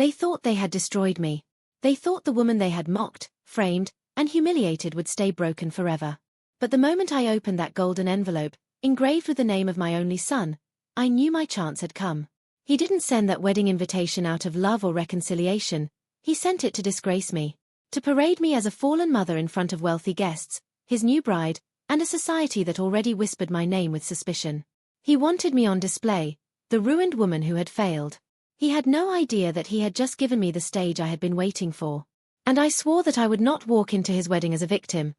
They thought they had destroyed me. They thought the woman they had mocked, framed, and humiliated would stay broken forever. But the moment I opened that golden envelope, engraved with the name of my only son, I knew my chance had come. He didn't send that wedding invitation out of love or reconciliation. He sent it to disgrace me. To parade me as a fallen mother in front of wealthy guests, his new bride, and a society that already whispered my name with suspicion. He wanted me on display, the ruined woman who had failed. He had no idea that he had just given me the stage I had been waiting for. And I swore that I would not walk into his wedding as a victim.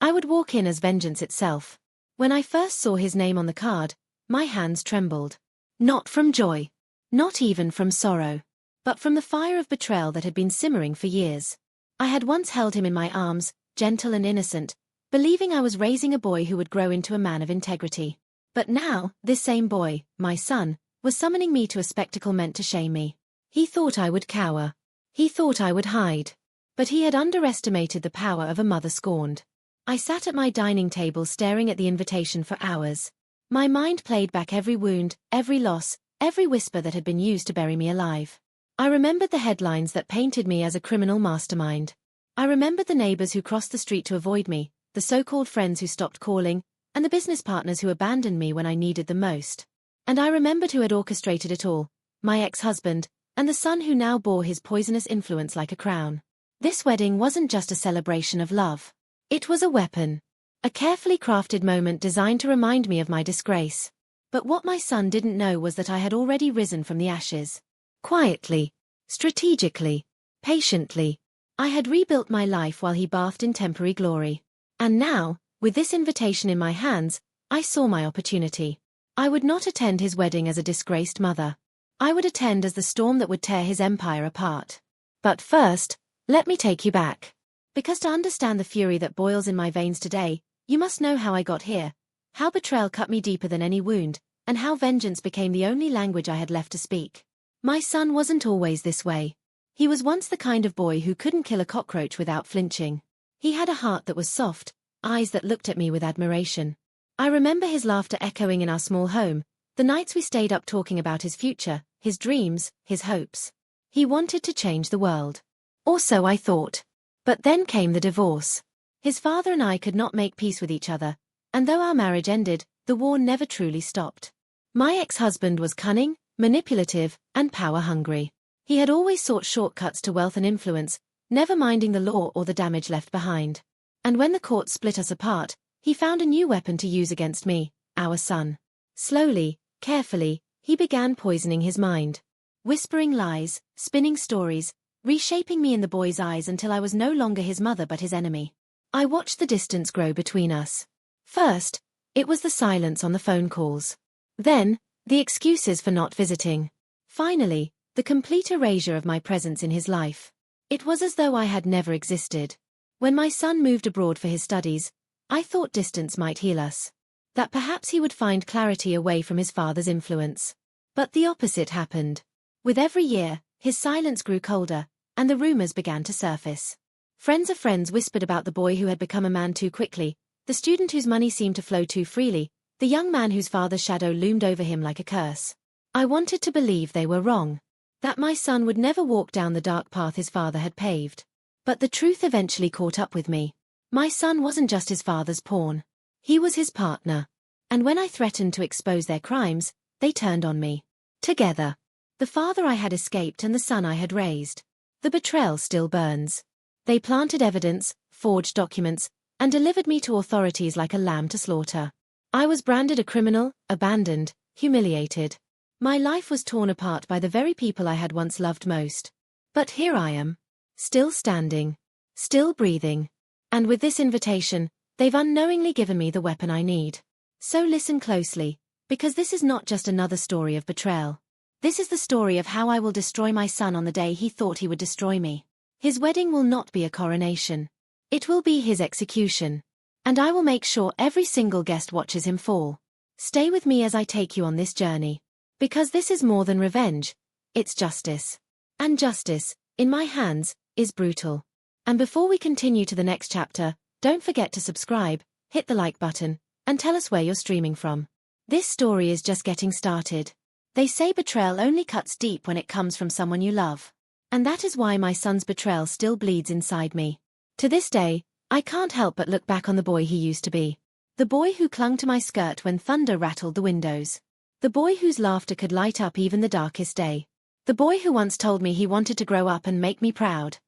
I would walk in as vengeance itself. When I first saw his name on the card, my hands trembled. Not from joy. Not even from sorrow. But from the fire of betrayal that had been simmering for years. I had once held him in my arms, gentle and innocent, believing I was raising a boy who would grow into a man of integrity. But now, this same boy, my son, was summoning me to a spectacle meant to shame me. He thought I would cower. He thought I would hide. But he had underestimated the power of a mother scorned. I sat at my dining table staring at the invitation for hours. My mind played back every wound, every loss, every whisper that had been used to bury me alive. I remembered the headlines that painted me as a criminal mastermind. I remembered the neighbors who crossed the street to avoid me, the so-called friends who stopped calling, and the business partners who abandoned me when I needed them most. And I remembered who had orchestrated it all, my ex-husband, and the son who now bore his poisonous influence like a crown. This wedding wasn't just a celebration of love. It was a weapon. A carefully crafted moment designed to remind me of my disgrace. But what my son didn't know was that I had already risen from the ashes. Quietly, strategically, patiently, I had rebuilt my life while he bathed in temporary glory. And now, with this invitation in my hands, I saw my opportunity. I would not attend his wedding as a disgraced mother. I would attend as the storm that would tear his empire apart. But first, let me take you back. Because to understand the fury that boils in my veins today, you must know how I got here, how betrayal cut me deeper than any wound, and how vengeance became the only language I had left to speak. My son wasn't always this way. He was once the kind of boy who couldn't kill a cockroach without flinching. He had a heart that was soft, eyes that looked at me with admiration. I remember his laughter echoing in our small home, the nights we stayed up talking about his future, his dreams, his hopes. He wanted to change the world. Or so I thought. But then came the divorce. His father and I could not make peace with each other, and though our marriage ended, the war never truly stopped. My ex-husband was cunning, manipulative, and power-hungry. He had always sought shortcuts to wealth and influence, never minding the law or the damage left behind. And when the courts split us apart, he found a new weapon to use against me, our son. Slowly, carefully, he began poisoning his mind. Whispering lies, spinning stories, reshaping me in the boy's eyes until I was no longer his mother but his enemy. I watched the distance grow between us. First, it was the silence on the phone calls. Then, the excuses for not visiting. Finally, the complete erasure of my presence in his life. It was as though I had never existed. When my son moved abroad for his studies, I thought distance might heal us. That perhaps he would find clarity away from his father's influence. But the opposite happened. With every year, his silence grew colder, and the rumors began to surface. Friends of friends whispered about the boy who had become a man too quickly, the student whose money seemed to flow too freely, the young man whose father's shadow loomed over him like a curse. I wanted to believe they were wrong. That my son would never walk down the dark path his father had paved. But the truth eventually caught up with me. My son wasn't just his father's pawn. He was his partner. And when I threatened to expose their crimes, they turned on me. Together. The father I had escaped and the son I had raised. The betrayal still burns. They planted evidence, forged documents, and delivered me to authorities like a lamb to slaughter. I was branded a criminal, abandoned, humiliated. My life was torn apart by the very people I had once loved most. But here I am. Still standing. Still breathing. And with this invitation, they've unknowingly given me the weapon I need. So listen closely, because this is not just another story of betrayal. This is the story of how I will destroy my son on the day he thought he would destroy me. His wedding will not be a coronation. It will be his execution. And I will make sure every single guest watches him fall. Stay with me as I take you on this journey. Because this is more than revenge. It's justice. And justice, in my hands, is brutal. And before we continue to the next chapter, don't forget to subscribe, hit the like button, and tell us where you're streaming from. This story is just getting started. They say betrayal only cuts deep when it comes from someone you love. And that is why my son's betrayal still bleeds inside me. To this day, I can't help but look back on the boy he used to be. The boy who clung to my skirt when thunder rattled the windows. The boy whose laughter could light up even the darkest day. The boy who once told me he wanted to grow up and make me proud.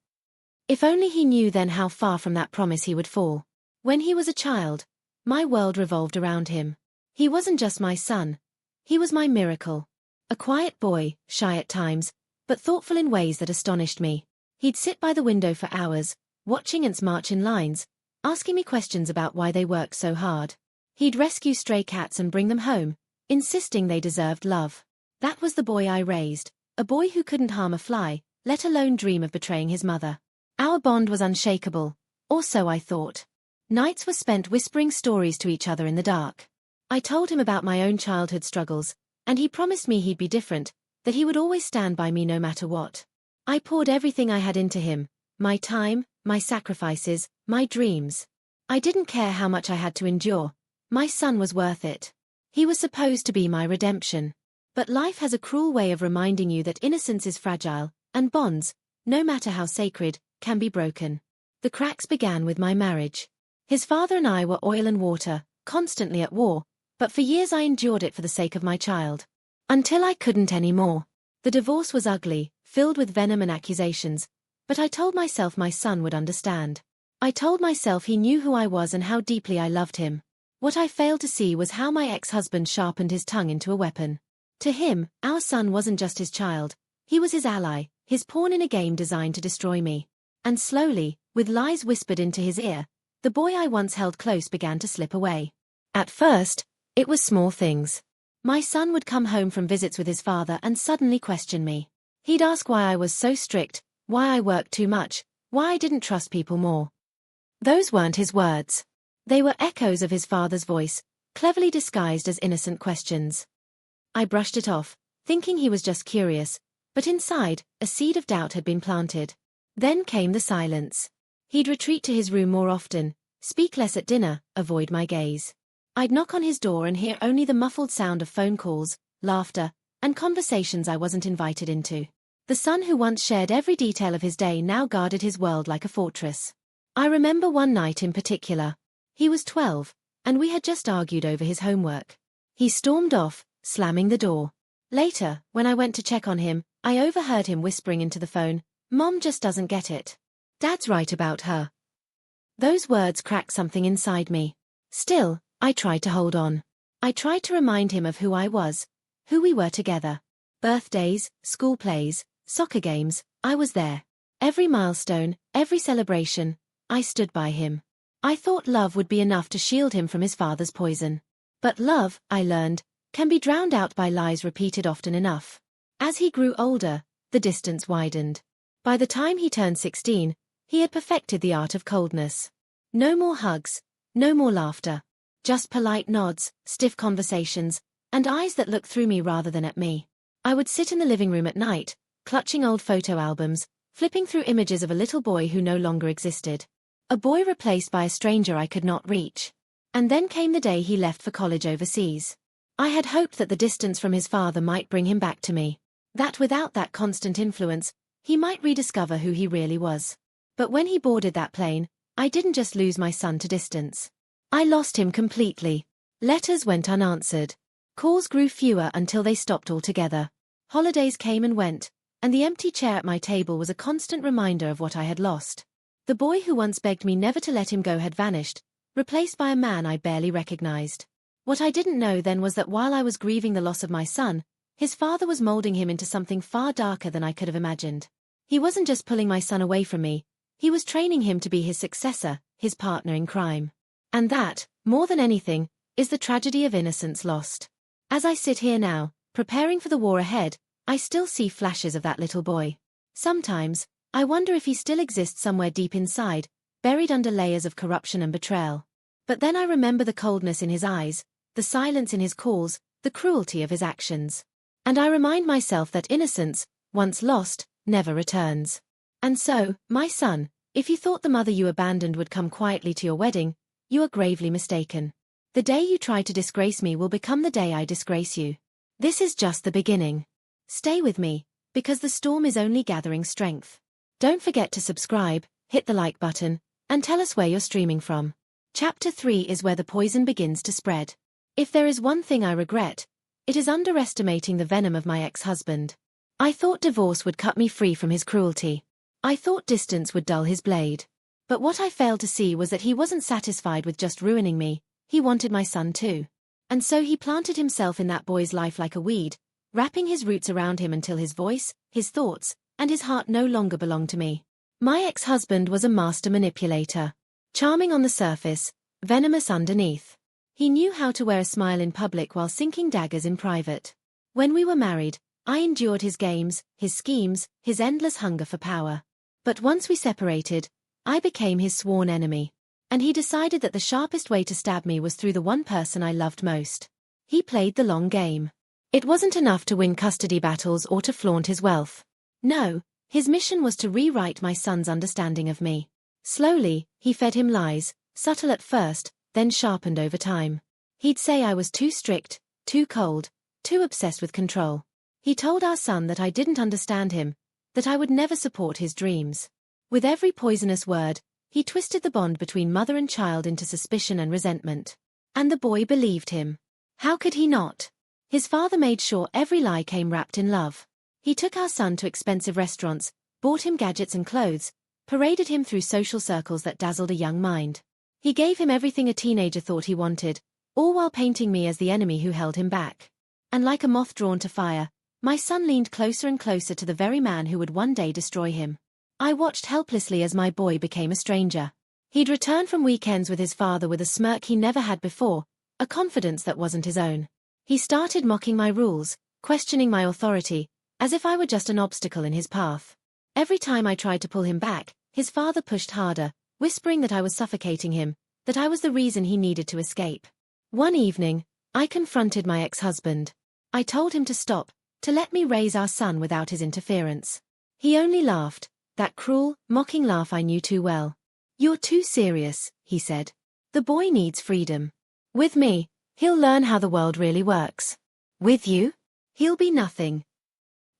If only he knew then how far from that promise he would fall. When he was a child, my world revolved around him. He wasn't just my son. He was my miracle. A quiet boy, shy at times, but thoughtful in ways that astonished me. He'd sit by the window for hours, watching ants march in lines, asking me questions about why they worked so hard. He'd rescue stray cats and bring them home, insisting they deserved love. That was the boy I raised, a boy who couldn't harm a fly, let alone dream of betraying his mother. Our bond was unshakable, or so I thought. Nights were spent whispering stories to each other in the dark. I told him about my own childhood struggles, and he promised me he'd be different, that he would always stand by me no matter what. I poured everything I had into him, my time, my sacrifices, my dreams. I didn't care how much I had to endure. My son was worth it. He was supposed to be my redemption. But life has a cruel way of reminding you that innocence is fragile, and bonds, no matter how sacred, can be broken. The cracks began with my marriage. His father and I were oil and water, constantly at war, but for years I endured it for the sake of my child. Until I couldn't anymore. The divorce was ugly, filled with venom and accusations, but I told myself my son would understand. I told myself he knew who I was and how deeply I loved him. What I failed to see was how my ex-husband sharpened his tongue into a weapon. To him, our son wasn't just his child, he was his ally, his pawn in a game designed to destroy me. And slowly, with lies whispered into his ear, the boy I once held close began to slip away. At first, it was small things. My son would come home from visits with his father and suddenly question me. He'd ask why I was so strict, why I worked too much, why I didn't trust people more. Those weren't his words. They were echoes of his father's voice, cleverly disguised as innocent questions. I brushed it off, thinking he was just curious, but inside, a seed of doubt had been planted. Then came the silence. He'd retreat to his room more often, speak less at dinner, avoid my gaze. I'd knock on his door and hear only the muffled sound of phone calls, laughter, and conversations I wasn't invited into. The son who once shared every detail of his day now guarded his world like a fortress. I remember one night in particular. He was 12, and we had just argued over his homework. He stormed off, slamming the door. Later, when I went to check on him, I overheard him whispering into the phone, "Mom just doesn't get it. Dad's right about her." Those words cracked something inside me. Still, I tried to hold on. I tried to remind him of who I was, who we were together. Birthdays, school plays, soccer games, I was there. Every milestone, every celebration, I stood by him. I thought love would be enough to shield him from his father's poison. But love, I learned, can be drowned out by lies repeated often enough. As he grew older, the distance widened. By the time he turned 16, he had perfected the art of coldness. No more hugs, no more laughter. Just polite nods, stiff conversations, and eyes that looked through me rather than at me. I would sit in the living room at night, clutching old photo albums, flipping through images of a little boy who no longer existed. A boy replaced by a stranger I could not reach. And then came the day he left for college overseas. I had hoped that the distance from his father might bring him back to me. That without that constant influence, he might rediscover who he really was. But when he boarded that plane, I didn't just lose my son to distance. I lost him completely. Letters went unanswered. Calls grew fewer until they stopped altogether. Holidays came and went, and the empty chair at my table was a constant reminder of what I had lost. The boy who once begged me never to let him go had vanished, replaced by a man I barely recognized. What I didn't know then was that while I was grieving the loss of my son, his father was molding him into something far darker than I could have imagined. He wasn't just pulling my son away from me, he was training him to be his successor, his partner in crime. And that, more than anything, is the tragedy of innocence lost. As I sit here now, preparing for the war ahead, I still see flashes of that little boy. Sometimes, I wonder if he still exists somewhere deep inside, buried under layers of corruption and betrayal. But then I remember the coldness in his eyes, the silence in his calls, the cruelty of his actions. And I remind myself that innocence, once lost, never returns. And so, my son, if you thought the mother you abandoned would come quietly to your wedding, you are gravely mistaken. The day you try to disgrace me will become the day I disgrace you. This is just the beginning. Stay with me, because the storm is only gathering strength. Don't forget to subscribe, hit the like button, and tell us where you're streaming from. Chapter 3 is where the poison begins to spread. If there is one thing I regret, it is underestimating the venom of my ex-husband. I thought divorce would cut me free from his cruelty. I thought distance would dull his blade. But what I failed to see was that he wasn't satisfied with just ruining me, he wanted my son too. And so he planted himself in that boy's life like a weed, wrapping his roots around him until his voice, his thoughts, and his heart no longer belonged to me. My ex-husband was a master manipulator. Charming on the surface, venomous underneath. He knew how to wear a smile in public while sinking daggers in private. When we were married, I endured his games, his schemes, his endless hunger for power. But once we separated, I became his sworn enemy. And he decided that the sharpest way to stab me was through the one person I loved most. He played the long game. It wasn't enough to win custody battles or to flaunt his wealth. No, his mission was to rewrite my son's understanding of me. Slowly, he fed him lies, subtle at first, then sharpened over time. He'd say I was too strict, too cold, too obsessed with control. He told our son that I didn't understand him, that I would never support his dreams. With every poisonous word, he twisted the bond between mother and child into suspicion and resentment. And the boy believed him. How could he not? His father made sure every lie came wrapped in love. He took our son to expensive restaurants, bought him gadgets and clothes, paraded him through social circles that dazzled a young mind. He gave him everything a teenager thought he wanted, all while painting me as the enemy who held him back. And like a moth drawn to fire, my son leaned closer and closer to the very man who would one day destroy him. I watched helplessly as my boy became a stranger. He'd return from weekends with his father with a smirk he never had before, a confidence that wasn't his own. He started mocking my rules, questioning my authority, as if I were just an obstacle in his path. Every time I tried to pull him back, his father pushed harder, whispering that I was suffocating him, that I was the reason he needed to escape. One evening, I confronted my ex-husband. I told him to stop, to let me raise our son without his interference. He only laughed, that cruel, mocking laugh I knew too well. "You're too serious," he said. "The boy needs freedom. With me, he'll learn how the world really works. With you, he'll be nothing."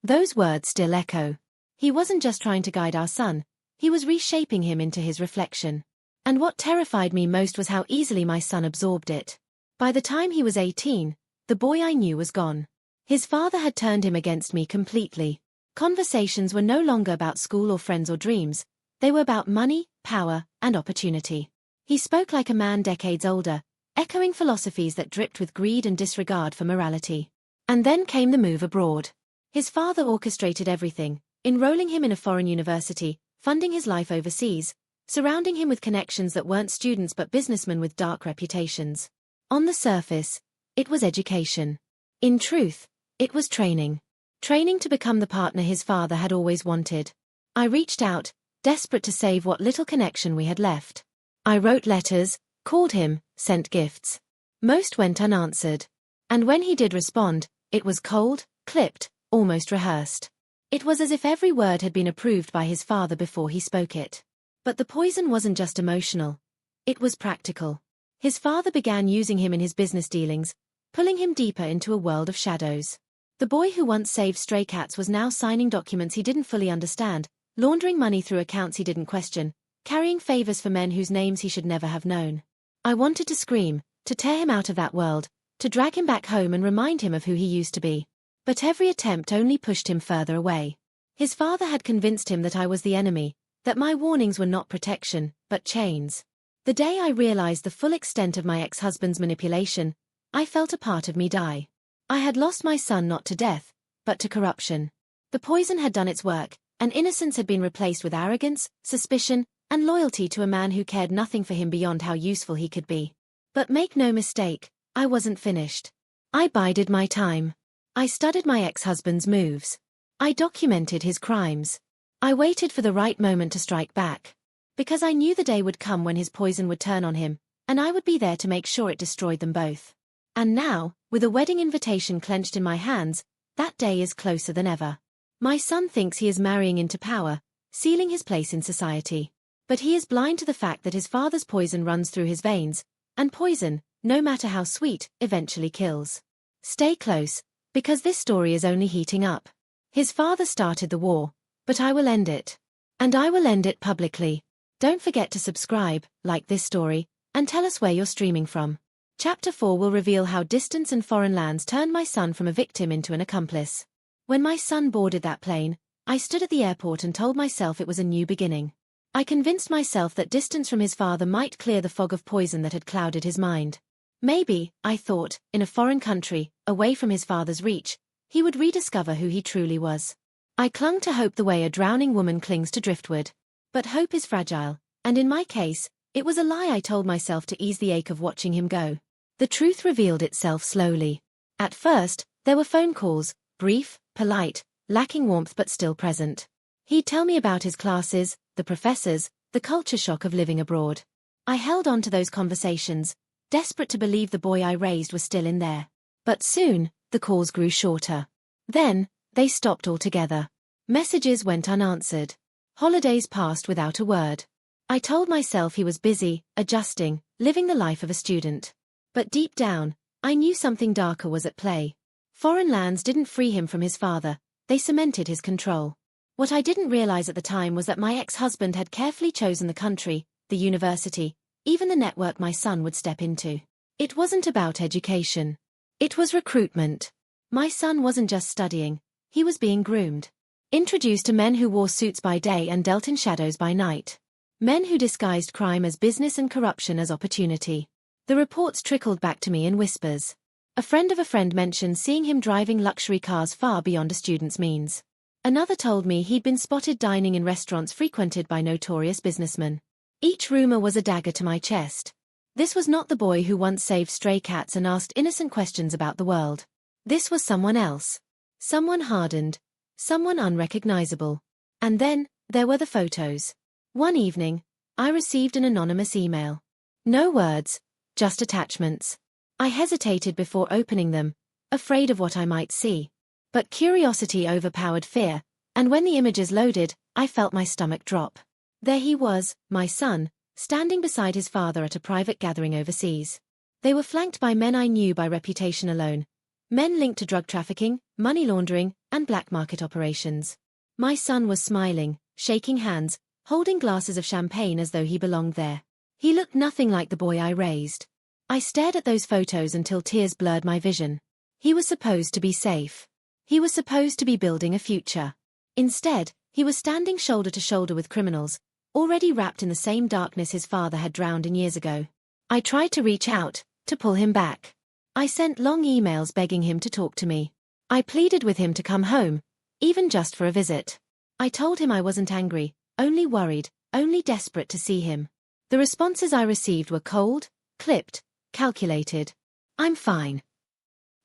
Those words still echo. He wasn't just trying to guide our son, he was reshaping him into his reflection. And what terrified me most was how easily my son absorbed it. By the time he was 18, the boy I knew was gone. His father had turned him against me completely. Conversations were no longer about school or friends or dreams, they were about money, power, and opportunity. He spoke like a man decades older, echoing philosophies that dripped with greed and disregard for morality. And then came the move abroad. His father orchestrated everything, enrolling him in a foreign university, funding his life overseas, surrounding him with connections that weren't students but businessmen with dark reputations. On the surface, it was education. In truth, it was training. Training to become the partner his father had always wanted. I reached out, desperate to save what little connection we had left. I wrote letters, called him, sent gifts. Most went unanswered. And when he did respond, it was cold, clipped, almost rehearsed. It was as if every word had been approved by his father before he spoke it. But the poison wasn't just emotional. It was practical. His father began using him in his business dealings, pulling him deeper into a world of shadows. The boy who once saved stray cats was now signing documents he didn't fully understand, laundering money through accounts he didn't question, carrying favors for men whose names he should never have known. I wanted to scream, to tear him out of that world, to drag him back home and remind him of who he used to be. But every attempt only pushed him further away. His father had convinced him that I was the enemy, that my warnings were not protection, but chains. The day I realized the full extent of my ex-husband's manipulation, I felt a part of me die. I had lost my son not to death, but to corruption. The poison had done its work, and innocence had been replaced with arrogance, suspicion, and loyalty to a man who cared nothing for him beyond how useful he could be. But make no mistake, I wasn't finished. I bided my time. I studied my ex-husband's moves. I documented his crimes. I waited for the right moment to strike back. Because I knew the day would come when his poison would turn on him, and I would be there to make sure it destroyed them both. And now, with a wedding invitation clenched in my hands, that day is closer than ever. My son thinks he is marrying into power, sealing his place in society. But he is blind to the fact that his father's poison runs through his veins, and poison, no matter how sweet, eventually kills. Stay close, because this story is only heating up. His father started the war, but I will end it. And I will end it publicly. Don't forget to subscribe, like this story, and tell us where you're streaming from. Chapter 4 will reveal how distance and foreign lands turned my son from a victim into an accomplice. When my son boarded that plane, I stood at the airport and told myself it was a new beginning. I convinced myself that distance from his father might clear the fog of poison that had clouded his mind. Maybe, I thought, in a foreign country, away from his father's reach, he would rediscover who he truly was. I clung to hope the way a drowning woman clings to driftwood. But hope is fragile, and in my case, it was a lie I told myself to ease the ache of watching him go. The truth revealed itself slowly. At first, there were phone calls, brief, polite, lacking warmth but still present. He'd tell me about his classes, the professors, the culture shock of living abroad. I held on to those conversations, desperate to believe the boy I raised was still in there. But soon, the calls grew shorter. Then, they stopped altogether. Messages went unanswered. Holidays passed without a word. I told myself he was busy, adjusting, living the life of a student. But deep down, I knew something darker was at play. Foreign lands didn't free him from his father, they cemented his control. What I didn't realize at the time was that my ex-husband had carefully chosen the country, the university, even the network my son would step into. It wasn't about education. It was recruitment. My son wasn't just studying, he was being groomed. Introduced to men who wore suits by day and dealt in shadows by night. Men who disguised crime as business and corruption as opportunity. The reports trickled back to me in whispers. A friend of a friend mentioned seeing him driving luxury cars far beyond a student's means. Another told me he'd been spotted dining in restaurants frequented by notorious businessmen. Each rumor was a dagger to my chest. This was not the boy who once saved stray cats and asked innocent questions about the world. This was someone else. Someone hardened. Someone unrecognizable. And then, there were the photos. One evening, I received an anonymous email. No words, just attachments. I hesitated before opening them, afraid of what I might see. But curiosity overpowered fear, and when the images loaded, I felt my stomach drop. There he was, my son, standing beside his father at a private gathering overseas. They were flanked by men I knew by reputation alone. Men linked to drug trafficking, money laundering, and black market operations. My son was smiling, shaking hands, holding glasses of champagne as though he belonged there. He looked nothing like the boy I raised. I stared at those photos until tears blurred my vision. He was supposed to be safe. He was supposed to be building a future. Instead, he was standing shoulder to shoulder with criminals, already wrapped in the same darkness his father had drowned in years ago. I tried to reach out, to pull him back. I sent long emails begging him to talk to me. I pleaded with him to come home, even just for a visit. I told him I wasn't angry, only worried, only desperate to see him. The responses I received were cold, clipped, calculated. I'm fine.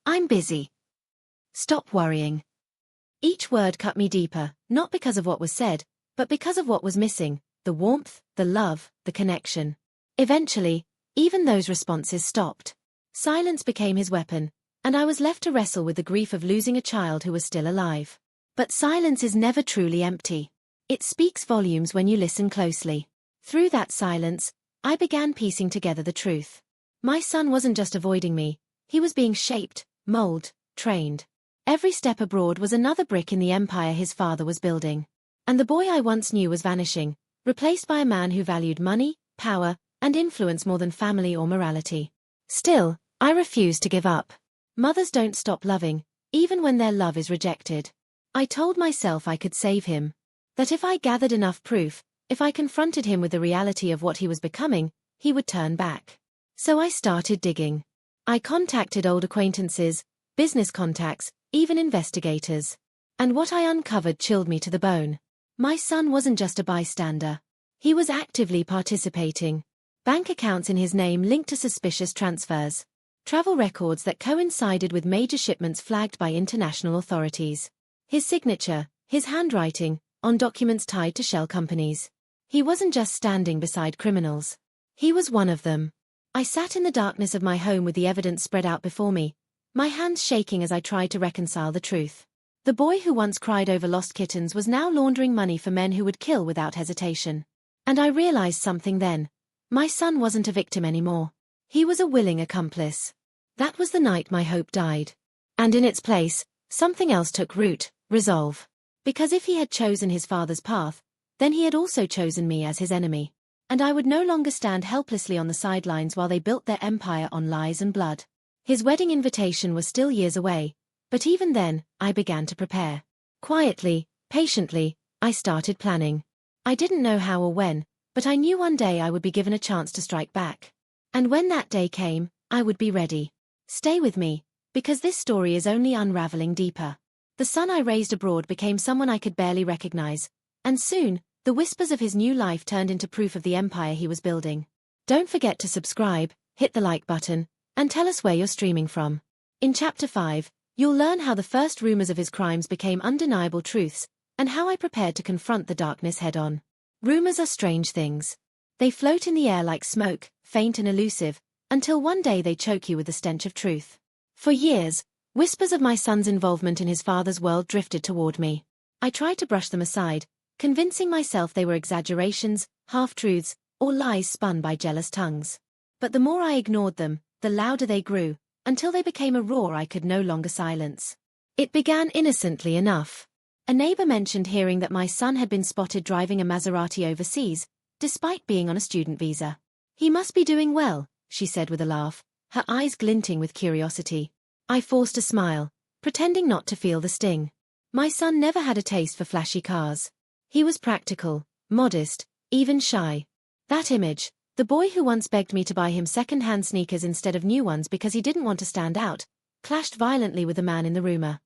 I'm busy. Stop worrying. Each word cut me deeper, not because of what was said, but because of what was missing, the warmth, the love, the connection. Eventually, even those responses stopped. Silence became his weapon, and I was left to wrestle with the grief of losing a child who was still alive. But silence is never truly empty. It speaks volumes when you listen closely. Through that silence, I began piecing together the truth. My son wasn't just avoiding me, he was being shaped, molded, trained. Every step abroad was another brick in the empire his father was building. And the boy I once knew was vanishing, replaced by a man who valued money, power, and influence more than family or morality. Still, I refused to give up. Mothers don't stop loving, even when their love is rejected. I told myself I could save him. That if I gathered enough proof, if I confronted him with the reality of what he was becoming, he would turn back. So I started digging. I contacted old acquaintances, business contacts, even investigators. And what I uncovered chilled me to the bone. My son wasn't just a bystander. He was actively participating. Bank accounts in his name linked to suspicious transfers. Travel records that coincided with major shipments flagged by international authorities. His signature, his handwriting, on documents tied to shell companies. He wasn't just standing beside criminals. He was one of them. I sat in the darkness of my home with the evidence spread out before me, my hands shaking as I tried to reconcile the truth. The boy who once cried over lost kittens was now laundering money for men who would kill without hesitation. And I realized something then. My son wasn't a victim anymore. He was a willing accomplice. That was the night my hope died. And in its place, something else took root, resolve. Because if he had chosen his father's path, then he had also chosen me as his enemy. And I would no longer stand helplessly on the sidelines while they built their empire on lies and blood. His wedding invitation was still years away, but even then, I began to prepare. Quietly, patiently, I started planning. I didn't know how or when, but I knew one day I would be given a chance to strike back. And when that day came, I would be ready. Stay with me, because this story is only unraveling deeper. The son I raised abroad became someone I could barely recognize, and soon, the whispers of his new life turned into proof of the empire he was building. Don't forget to subscribe, hit the like button, and tell us where you're streaming from. In Chapter 5, you'll learn how the first rumors of his crimes became undeniable truths, and how I prepared to confront the darkness head-on. Rumors are strange things. They float in the air like smoke, faint and elusive, until one day they choke you with the stench of truth. For years, whispers of my son's involvement in his father's world drifted toward me. I tried to brush them aside, convincing myself they were exaggerations, half-truths, or lies spun by jealous tongues. But the more I ignored them, the louder they grew, until they became a roar I could no longer silence. It began innocently enough. A neighbor mentioned hearing that my son had been spotted driving a Maserati overseas, despite being on a student visa. He must be doing well, she said with a laugh, her eyes glinting with curiosity. I forced a smile, pretending not to feel the sting. My son never had a taste for flashy cars. He was practical, modest, even shy. That image, the boy who once begged me to buy him second-hand sneakers instead of new ones because he didn't want to stand out, clashed violently with the man in the rumor.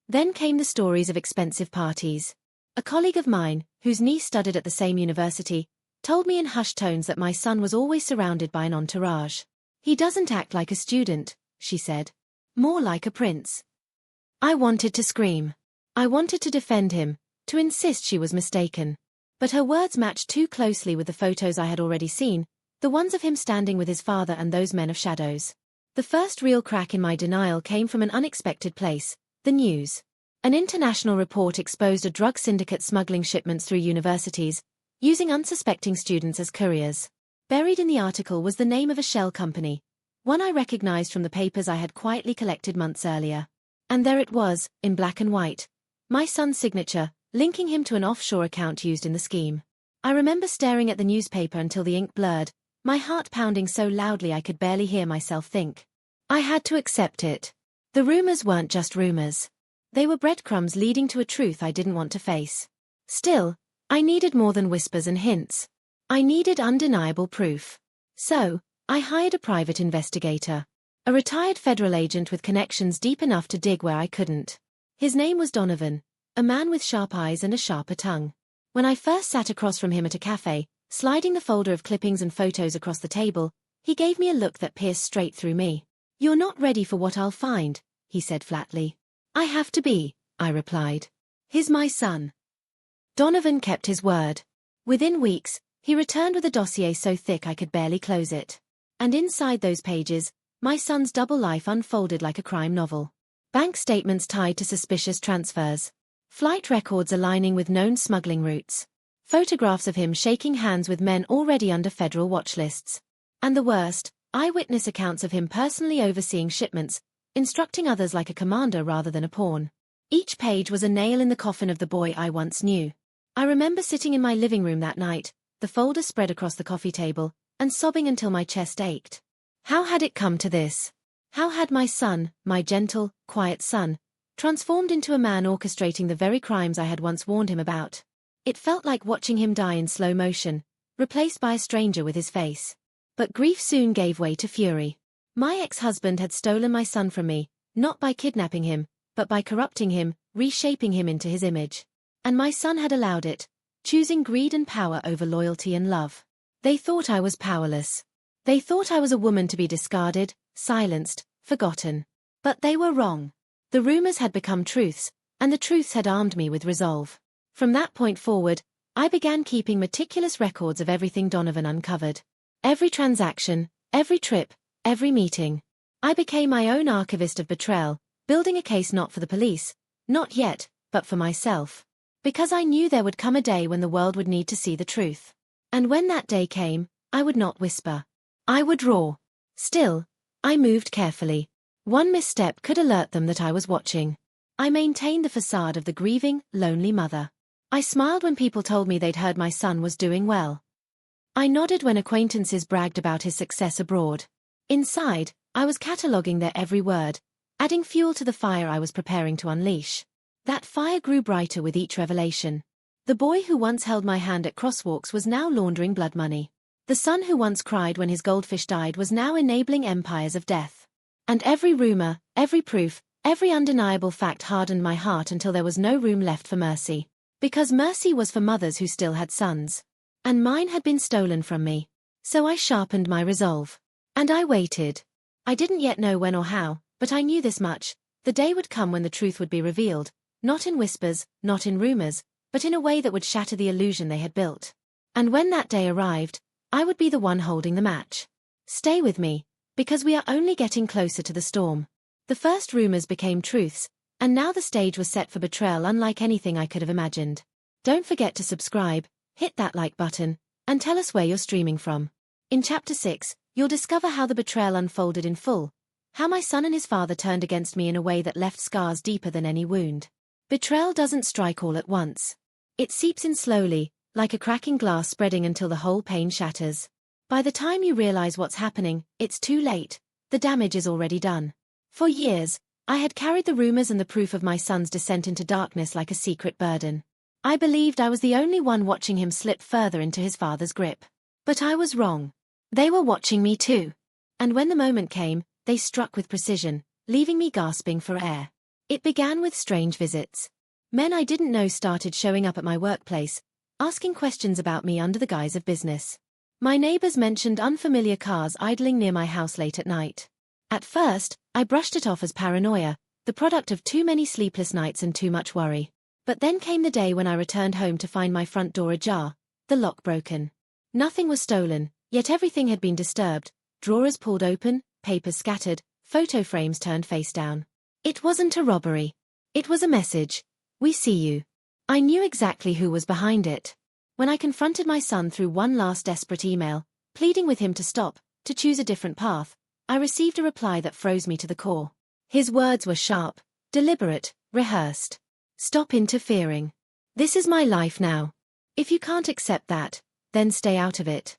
Then came the stories of expensive parties. A colleague of mine, whose niece studied at the same university, told me in hushed tones that my son was always surrounded by an entourage. He doesn't act like a student, she said. More like a prince. I wanted to scream. I wanted to defend him, to insist she was mistaken. But her words matched too closely with the photos I had already seen, the ones of him standing with his father and those men of shadows. The first real crack in my denial came from an unexpected place, the news. An international report exposed a drug syndicate smuggling shipments through universities, using unsuspecting students as couriers. Buried in the article was the name of a shell company, one I recognized from the papers I had quietly collected months earlier. And there it was, in black and white, my son's signature, linking him to an offshore account used in the scheme. I remember staring at the newspaper until the ink blurred, my heart pounding so loudly I could barely hear myself think. I had to accept it. The rumors weren't just rumors. They were breadcrumbs leading to a truth I didn't want to face. Still, I needed more than whispers and hints. I needed undeniable proof. So, I hired a private investigator. A retired federal agent with connections deep enough to dig where I couldn't. His name was Donovan, a man with sharp eyes and a sharper tongue. When I first sat across from him at a cafe, sliding the folder of clippings and photos across the table, he gave me a look that pierced straight through me. "You're not ready for what I'll find," he said flatly. "I have to be," I replied. "He's my son." Donovan kept his word. Within weeks, he returned with a dossier so thick I could barely close it. And inside those pages, my son's double life unfolded like a crime novel. Bank statements tied to suspicious transfers. Flight records aligning with known smuggling routes. Photographs of him shaking hands with men already under federal watch lists. And the worst, eyewitness accounts of him personally overseeing shipments, instructing others like a commander rather than a pawn. Each page was a nail in the coffin of the boy I once knew. I remember sitting in my living room that night, the folder spread across the coffee table, and sobbing until my chest ached. How had it come to this? How had my son, my gentle, quiet son, transformed into a man orchestrating the very crimes I had once warned him about? It felt like watching him die in slow motion, replaced by a stranger with his face. But grief soon gave way to fury. My ex-husband had stolen my son from me, not by kidnapping him, but by corrupting him, reshaping him into his image. And my son had allowed it, choosing greed and power over loyalty and love. They thought I was powerless. They thought I was a woman to be discarded, silenced, forgotten. But they were wrong. The rumors had become truths, and the truths had armed me with resolve. From that point forward, I began keeping meticulous records of everything Donovan uncovered. Every transaction, every trip, every meeting. I became my own archivist of betrayal, building a case not for the police, not yet, but for myself. Because I knew there would come a day when the world would need to see the truth. And when that day came, I would not whisper. I would roar. Still, I moved carefully. One misstep could alert them that I was watching. I maintained the facade of the grieving, lonely mother. I smiled when people told me they'd heard my son was doing well. I nodded when acquaintances bragged about his success abroad. Inside, I was cataloguing their every word, adding fuel to the fire I was preparing to unleash. That fire grew brighter with each revelation. The boy who once held my hand at crosswalks was now laundering blood money. The son who once cried when his goldfish died was now enabling empires of death. And every rumor, every proof, every undeniable fact hardened my heart until there was no room left for mercy. Because mercy was for mothers who still had sons. And mine had been stolen from me. So I sharpened my resolve. And I waited. I didn't yet know when or how, but I knew this much. The day would come when the truth would be revealed, not in whispers, not in rumors, but in a way that would shatter the illusion they had built. And when that day arrived, I would be the one holding the match. Stay with me, because we are only getting closer to the storm. The first rumors became truths, and now the stage was set for betrayal unlike anything I could have imagined. Don't forget to subscribe, hit that like button, and tell us where you're streaming from. In Chapter 6, you'll discover how the betrayal unfolded in full, how my son and his father turned against me in a way that left scars deeper than any wound. Betrayal doesn't strike all at once. It seeps in slowly, like a cracking glass spreading until the whole pane shatters. By the time you realize what's happening, it's too late. The damage is already done. For years, I had carried the rumors and the proof of my son's descent into darkness like a secret burden. I believed I was the only one watching him slip further into his father's grip. But I was wrong. They were watching me too. And when the moment came, they struck with precision, leaving me gasping for air. It began with strange visits. Men I didn't know started showing up at my workplace, asking questions about me under the guise of business. My neighbors mentioned unfamiliar cars idling near my house late at night. At first, I brushed it off as paranoia, the product of too many sleepless nights and too much worry. But then came the day when I returned home to find my front door ajar, the lock broken. Nothing was stolen, yet everything had been disturbed, drawers pulled open, papers scattered, photo frames turned face down. It wasn't a robbery. It was a message. We see you. I knew exactly who was behind it. When I confronted my son through one last desperate email, pleading with him to stop, to choose a different path, I received a reply that froze me to the core. His words were sharp, deliberate, rehearsed. Stop interfering. This is my life now. If you can't accept that, then stay out of it.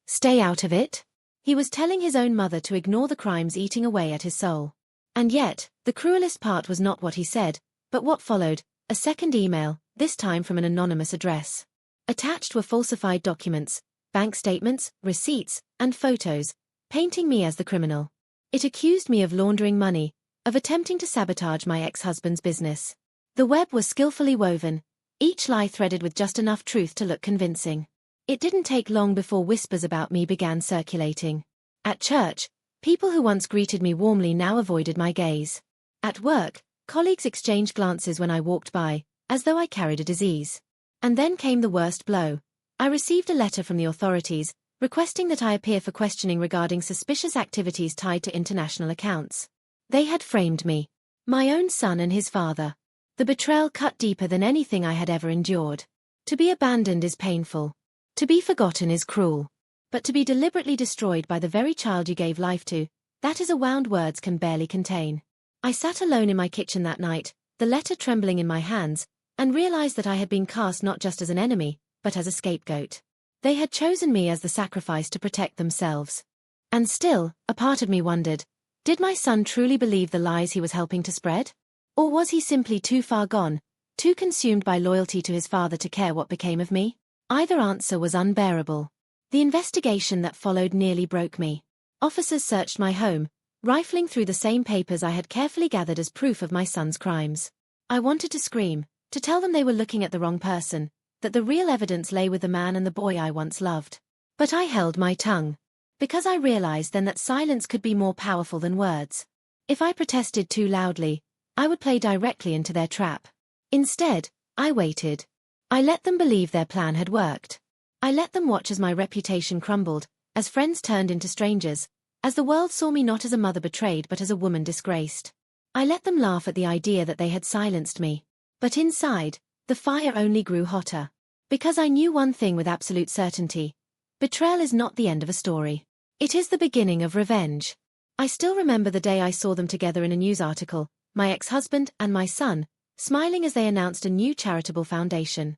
Stay out of it? He was telling his own mother to ignore the crimes eating away at his soul. And yet, the cruelest part was not what he said, but what followed, a second email, this time from an anonymous address. Attached were falsified documents, bank statements, receipts, and photos, painting me as the criminal. It accused me of laundering money, of attempting to sabotage my ex-husband's business. The web was skillfully woven, each lie threaded with just enough truth to look convincing. It didn't take long before whispers about me began circulating. At church, people who once greeted me warmly now avoided my gaze. At work, colleagues exchanged glances when I walked by, as though I carried a disease. And then came the worst blow. I received a letter from the authorities, requesting that I appear for questioning regarding suspicious activities tied to international accounts. They had framed me. My own son and his father. The betrayal cut deeper than anything I had ever endured. To be abandoned is painful. To be forgotten is cruel. But to be deliberately destroyed by the very child you gave life to, that is a wound words can barely contain. I sat alone in my kitchen that night, the letter trembling in my hands, and realized that I had been cast not just as an enemy, but as a scapegoat. They had chosen me as the sacrifice to protect themselves. And still, a part of me wondered, did my son truly believe the lies he was helping to spread? Or was he simply too far gone, too consumed by loyalty to his father to care what became of me? Either answer was unbearable. The investigation that followed nearly broke me. Officers searched my home, rifling through the same papers I had carefully gathered as proof of my son's crimes. I wanted to scream, to tell them they were looking at the wrong person, that the real evidence lay with the man and the boy I once loved. But I held my tongue. Because I realized then that silence could be more powerful than words. If I protested too loudly, I would play directly into their trap. Instead, I waited. I let them believe their plan had worked. I let them watch as my reputation crumbled, as friends turned into strangers, as the world saw me not as a mother betrayed but as a woman disgraced. I let them laugh at the idea that they had silenced me. But inside, the fire only grew hotter. Because I knew one thing with absolute certainty. Betrayal is not the end of a story. It is the beginning of revenge. I still remember the day I saw them together in a news article, my ex-husband, and my son, smiling as they announced a new charitable foundation.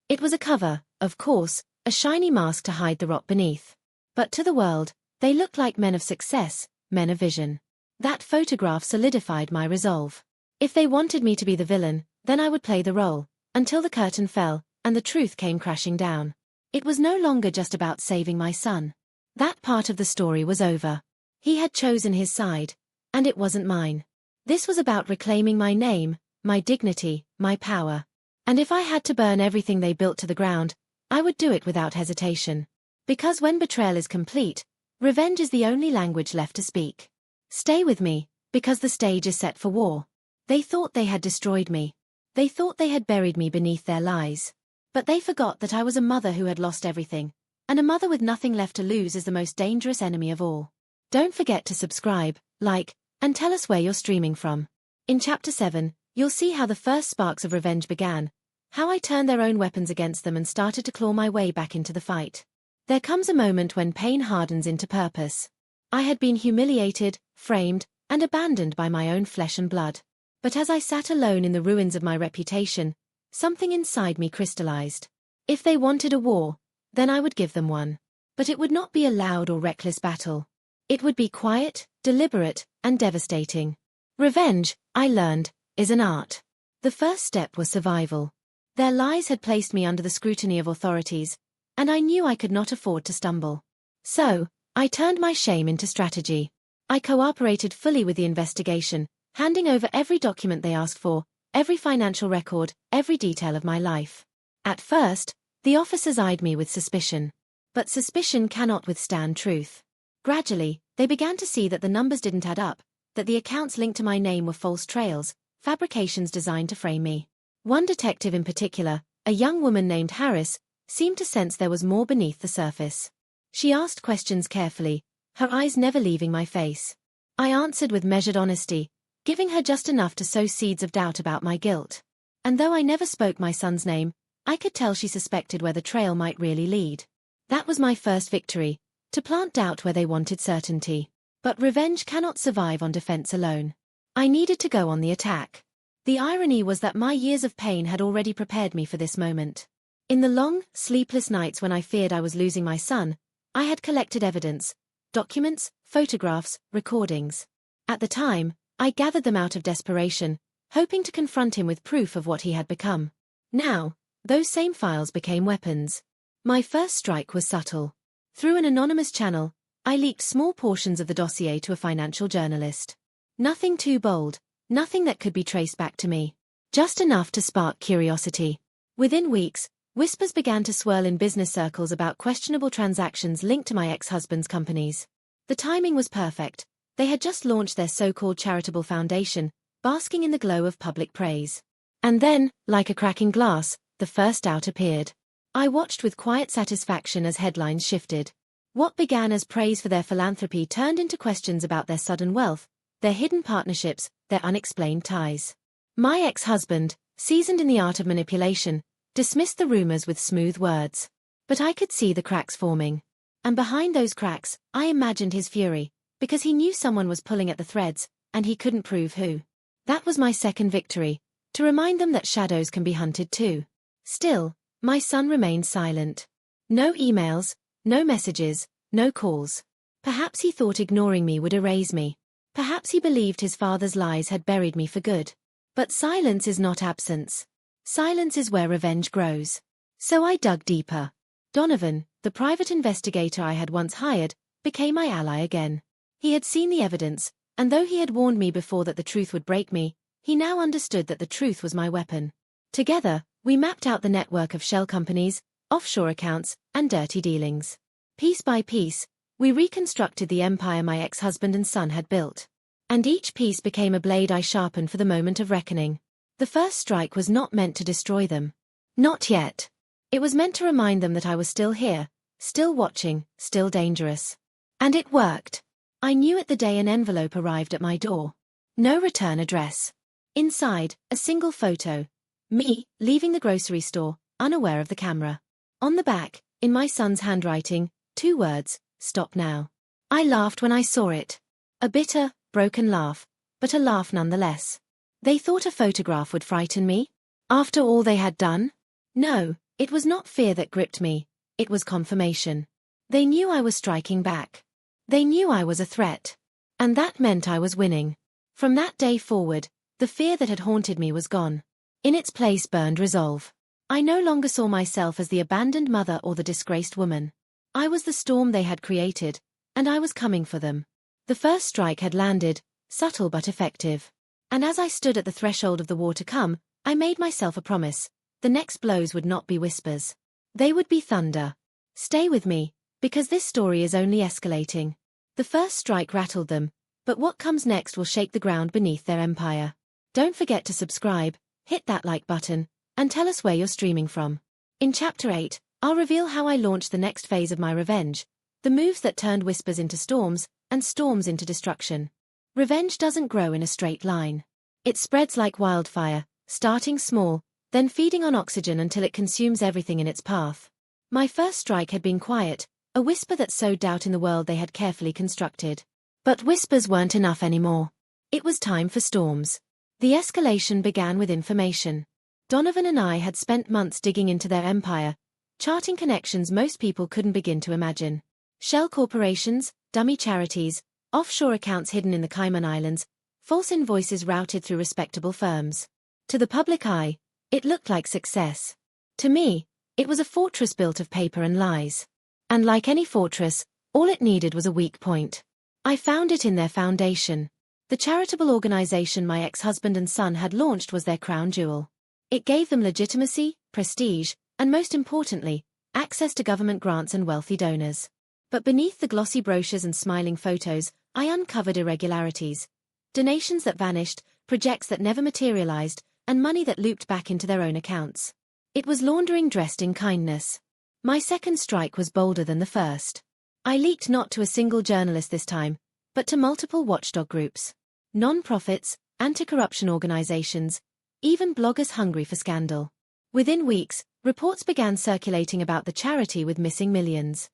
It was a cover, of course, a shiny mask to hide the rot beneath. But to the world, they looked like men of success, men of vision. That photograph solidified my resolve. If they wanted me to be the villain, then I would play the role, until the curtain fell, and the truth came crashing down. It was no longer just about saving my son. That part of the story was over. He had chosen his side, and it wasn't mine. This was about reclaiming my name, my dignity, my power. And if I had to burn everything they built to the ground, I would do it without hesitation. Because when betrayal is complete, revenge is the only language left to speak. Stay with me, because the stage is set for war. They thought they had destroyed me. They thought they had buried me beneath their lies. But they forgot that I was a mother who had lost everything, and a mother with nothing left to lose is the most dangerous enemy of all. Don't forget to subscribe, like, and tell us where you're streaming from. In Chapter 7, you'll see how the first sparks of revenge began, how I turned their own weapons against them and started to claw my way back into the fight. There comes a moment when pain hardens into purpose. I had been humiliated, framed, and abandoned by my own flesh and blood. But as I sat alone in the ruins of my reputation, something inside me crystallized. If they wanted a war, then I would give them one. But it would not be a loud or reckless battle. It would be quiet, deliberate, and devastating. Revenge, I learned, is an art. The first step was survival. Their lies had placed me under the scrutiny of authorities, and I knew I could not afford to stumble. So, I turned my shame into strategy. I cooperated fully with the investigation, handing over every document they asked for, every financial record, every detail of my life. At first, the officers eyed me with suspicion. But suspicion cannot withstand truth. Gradually, they began to see that the numbers didn't add up, that the accounts linked to my name were false trails, fabrications designed to frame me. One detective in particular, a young woman named Harris, seemed to sense there was more beneath the surface. She asked questions carefully, her eyes never leaving my face. I answered with measured honesty, giving her just enough to sow seeds of doubt about my guilt. And though I never spoke my son's name, I could tell she suspected where the trail might really lead. That was my first victory, to plant doubt where they wanted certainty. But revenge cannot survive on defense alone. I needed to go on the attack. The irony was that my years of pain had already prepared me for this moment. In the long, sleepless nights when I feared I was losing my son, I had collected evidence, documents, photographs, recordings. At the time, I gathered them out of desperation, hoping to confront him with proof of what he had become. Now, those same files became weapons. My first strike was subtle. Through an anonymous channel, I leaked small portions of the dossier to a financial journalist. Nothing too bold, nothing that could be traced back to me. Just enough to spark curiosity. Within weeks, whispers began to swirl in business circles about questionable transactions linked to my ex-husband's companies. The timing was perfect. They had just launched their so-called charitable foundation, basking in the glow of public praise. And then, like a cracking glass, the first doubt appeared. I watched with quiet satisfaction as headlines shifted. What began as praise for their philanthropy turned into questions about their sudden wealth, their hidden partnerships, their unexplained ties. My ex-husband, seasoned in the art of manipulation, dismissed the rumors with smooth words. But I could see the cracks forming. And behind those cracks, I imagined his fury, because he knew someone was pulling at the threads, and he couldn't prove who. That was my second victory, to remind them that shadows can be hunted too. Still, my son remained silent. No emails, no messages, no calls. Perhaps he thought ignoring me would erase me. Perhaps he believed his father's lies had buried me for good. But silence is not absence. Silence is where revenge grows. So I dug deeper. Donovan, the private investigator I had once hired, became my ally again. He had seen the evidence, and though he had warned me before that the truth would break me, he now understood that the truth was my weapon. Together, we mapped out the network of shell companies, offshore accounts, and dirty dealings. Piece by piece, we reconstructed the empire my ex-husband and son had built. And each piece became a blade I sharpened for the moment of reckoning. The first strike was not meant to destroy them. Not yet. It was meant to remind them that I was still here, still watching, still dangerous. And it worked. I knew it the day an envelope arrived at my door. No return address. Inside, a single photo. Me, leaving the grocery store, unaware of the camera. On the back, in my son's handwriting, 2 words, "Stop now." I laughed when I saw it. A bitter, broken laugh, but a laugh nonetheless. They thought a photograph would frighten me? After all they had done? No, it was not fear that gripped me, it was confirmation. They knew I was striking back. They knew I was a threat. And that meant I was winning. From that day forward, the fear that had haunted me was gone. In its place burned resolve. I no longer saw myself as the abandoned mother or the disgraced woman. I was the storm they had created, and I was coming for them. The first strike had landed, subtle but effective. And as I stood at the threshold of the war to come, I made myself a promise. The next blows would not be whispers. They would be thunder. Stay with me, because this story is only escalating. The first strike rattled them, but what comes next will shake the ground beneath their empire. Don't forget to subscribe, hit that like button, and tell us where you're streaming from. In Chapter 8, I'll reveal how I launched the next phase of my revenge, the moves that turned whispers into storms, and storms into destruction. Revenge doesn't grow in a straight line. It spreads like wildfire, starting small, then feeding on oxygen until it consumes everything in its path. My first strike had been quiet, a whisper that sowed doubt in the world they had carefully constructed. But whispers weren't enough anymore. It was time for storms. The escalation began with information. Donovan and I had spent months digging into their empire, charting connections most people couldn't begin to imagine. Shell corporations, dummy charities, offshore accounts hidden in the Cayman Islands, false invoices routed through respectable firms. To the public eye, it looked like success. To me, it was a fortress built of paper and lies. And like any fortress, all it needed was a weak point. I found it in their foundation. The charitable organization my ex-husband and son had launched was their crown jewel. It gave them legitimacy, prestige, and most importantly, access to government grants and wealthy donors. But beneath the glossy brochures and smiling photos, I uncovered irregularities. Donations that vanished, projects that never materialized, and money that looped back into their own accounts. It was laundering dressed in kindness. My second strike was bolder than the first. I leaked not to a single journalist this time, but to multiple watchdog groups. Non-profits, anti-corruption organizations, even bloggers hungry for scandal. Within weeks, reports began circulating about the charity with missing millions.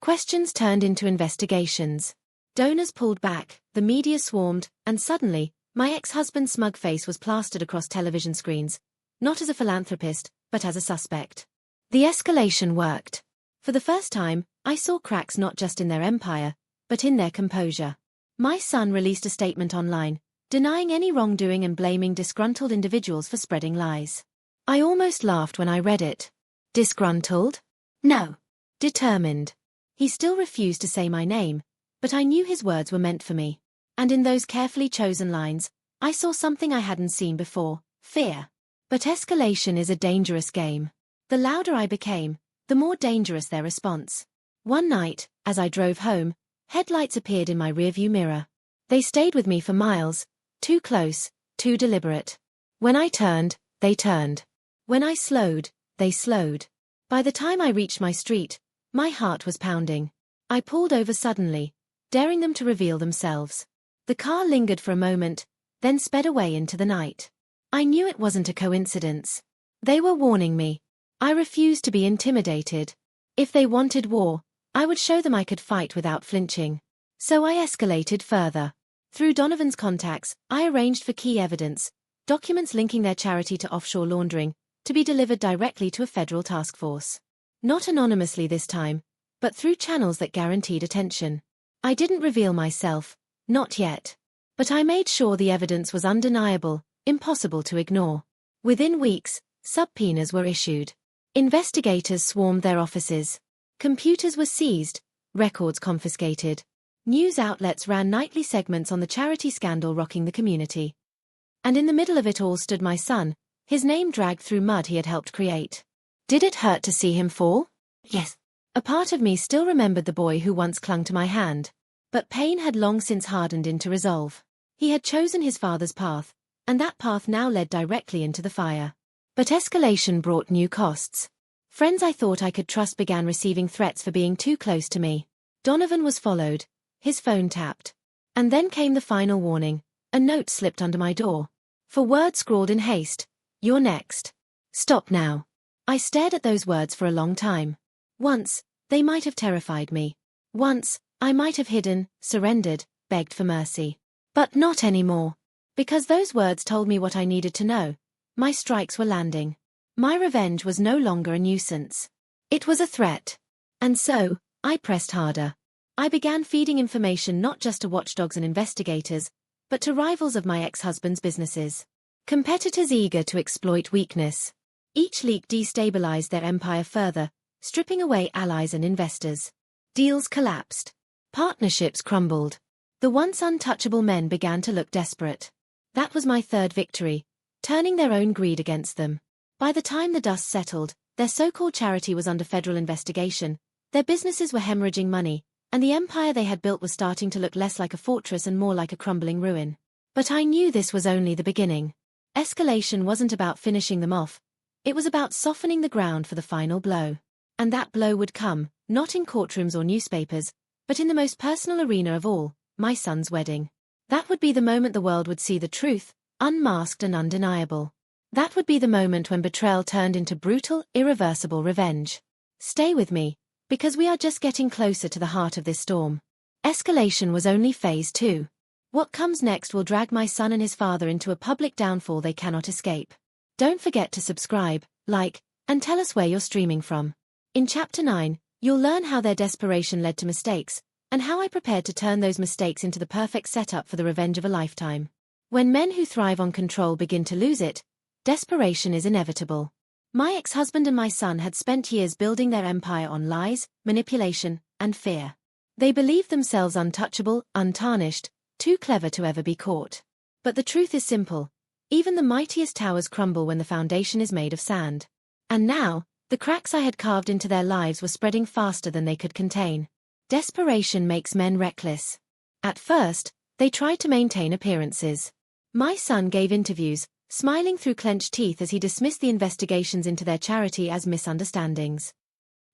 Questions turned into investigations. Donors pulled back, the media swarmed, and suddenly, my ex-husband's smug face was plastered across television screens, not as a philanthropist, but as a suspect. The escalation worked. For the first time, I saw cracks not just in their empire, but in their composure. My son released a statement online, denying any wrongdoing and blaming disgruntled individuals for spreading lies. I almost laughed when I read it. Disgruntled? No. Determined. He still refused to say my name, but I knew his words were meant for me. And in those carefully chosen lines, I saw something I hadn't seen before: fear. But escalation is a dangerous game. The louder I became, the more dangerous their response. One night, as I drove home, headlights appeared in my rearview mirror. They stayed with me for miles, too close, too deliberate. When I turned, they turned. When I slowed, they slowed. By the time I reached my street, my heart was pounding. I pulled over suddenly, daring them to reveal themselves. The car lingered for a moment, then sped away into the night. I knew it wasn't a coincidence. They were warning me. I refused to be intimidated. If they wanted war, I would show them I could fight without flinching. So I escalated further. Through Donovan's contacts, I arranged for key evidence, documents linking their charity to offshore laundering, to be delivered directly to a federal task force. Not anonymously this time, but through channels that guaranteed attention. I didn't reveal myself, not yet. But I made sure the evidence was undeniable, impossible to ignore. Within weeks, subpoenas were issued. Investigators swarmed their offices. Computers were seized, records confiscated. News outlets ran nightly segments on the charity scandal rocking the community. And in the middle of it all stood my son, his name dragged through mud he had helped create. Did it hurt to see him fall? Yes. A part of me still remembered the boy who once clung to my hand. But pain had long since hardened into resolve. He had chosen his father's path, and that path now led directly into the fire. But escalation brought new costs. Friends I thought I could trust began receiving threats for being too close to me. Donovan was followed. His phone tapped. And then came the final warning. A note slipped under my door. For words scrawled in haste. You're next. Stop now. I stared at those words for a long time. Once, they might have terrified me. Once, I might have hidden, surrendered, begged for mercy. But not anymore. Because those words told me what I needed to know. My strikes were landing. My revenge was no longer a nuisance. It was a threat. And so, I pressed harder. I began feeding information not just to watchdogs and investigators, but to rivals of my ex-husband's businesses. Competitors eager to exploit weakness. Each leak destabilized their empire further, stripping away allies and investors. Deals collapsed. Partnerships crumbled. The once untouchable men began to look desperate. That was my third victory, turning their own greed against them. By the time the dust settled, their so-called charity was under federal investigation, their businesses were hemorrhaging money, and the empire they had built was starting to look less like a fortress and more like a crumbling ruin. But I knew this was only the beginning. Escalation wasn't about finishing them off. It was about softening the ground for the final blow. And that blow would come, not in courtrooms or newspapers, but in the most personal arena of all, my son's wedding. That would be the moment the world would see the truth, unmasked and undeniable. That would be the moment when betrayal turned into brutal, irreversible revenge. Stay with me, because we are just getting closer to the heart of this storm. Escalation was only phase 2. What comes next will drag my son and his father into a public downfall they cannot escape. Don't forget to subscribe, like, and tell us where you're streaming from. In Chapter 9, you'll learn how their desperation led to mistakes, and how I prepared to turn those mistakes into the perfect setup for the revenge of a lifetime. When men who thrive on control begin to lose it, desperation is inevitable. My ex-husband and my son had spent years building their empire on lies, manipulation, and fear. They believed themselves untouchable, untarnished, too clever to ever be caught. But the truth is simple. Even the mightiest towers crumble when the foundation is made of sand. And now, the cracks I had carved into their lives were spreading faster than they could contain. Desperation makes men reckless. At first, they tried to maintain appearances. My son gave interviews, smiling through clenched teeth as he dismissed the investigations into their charity as misunderstandings.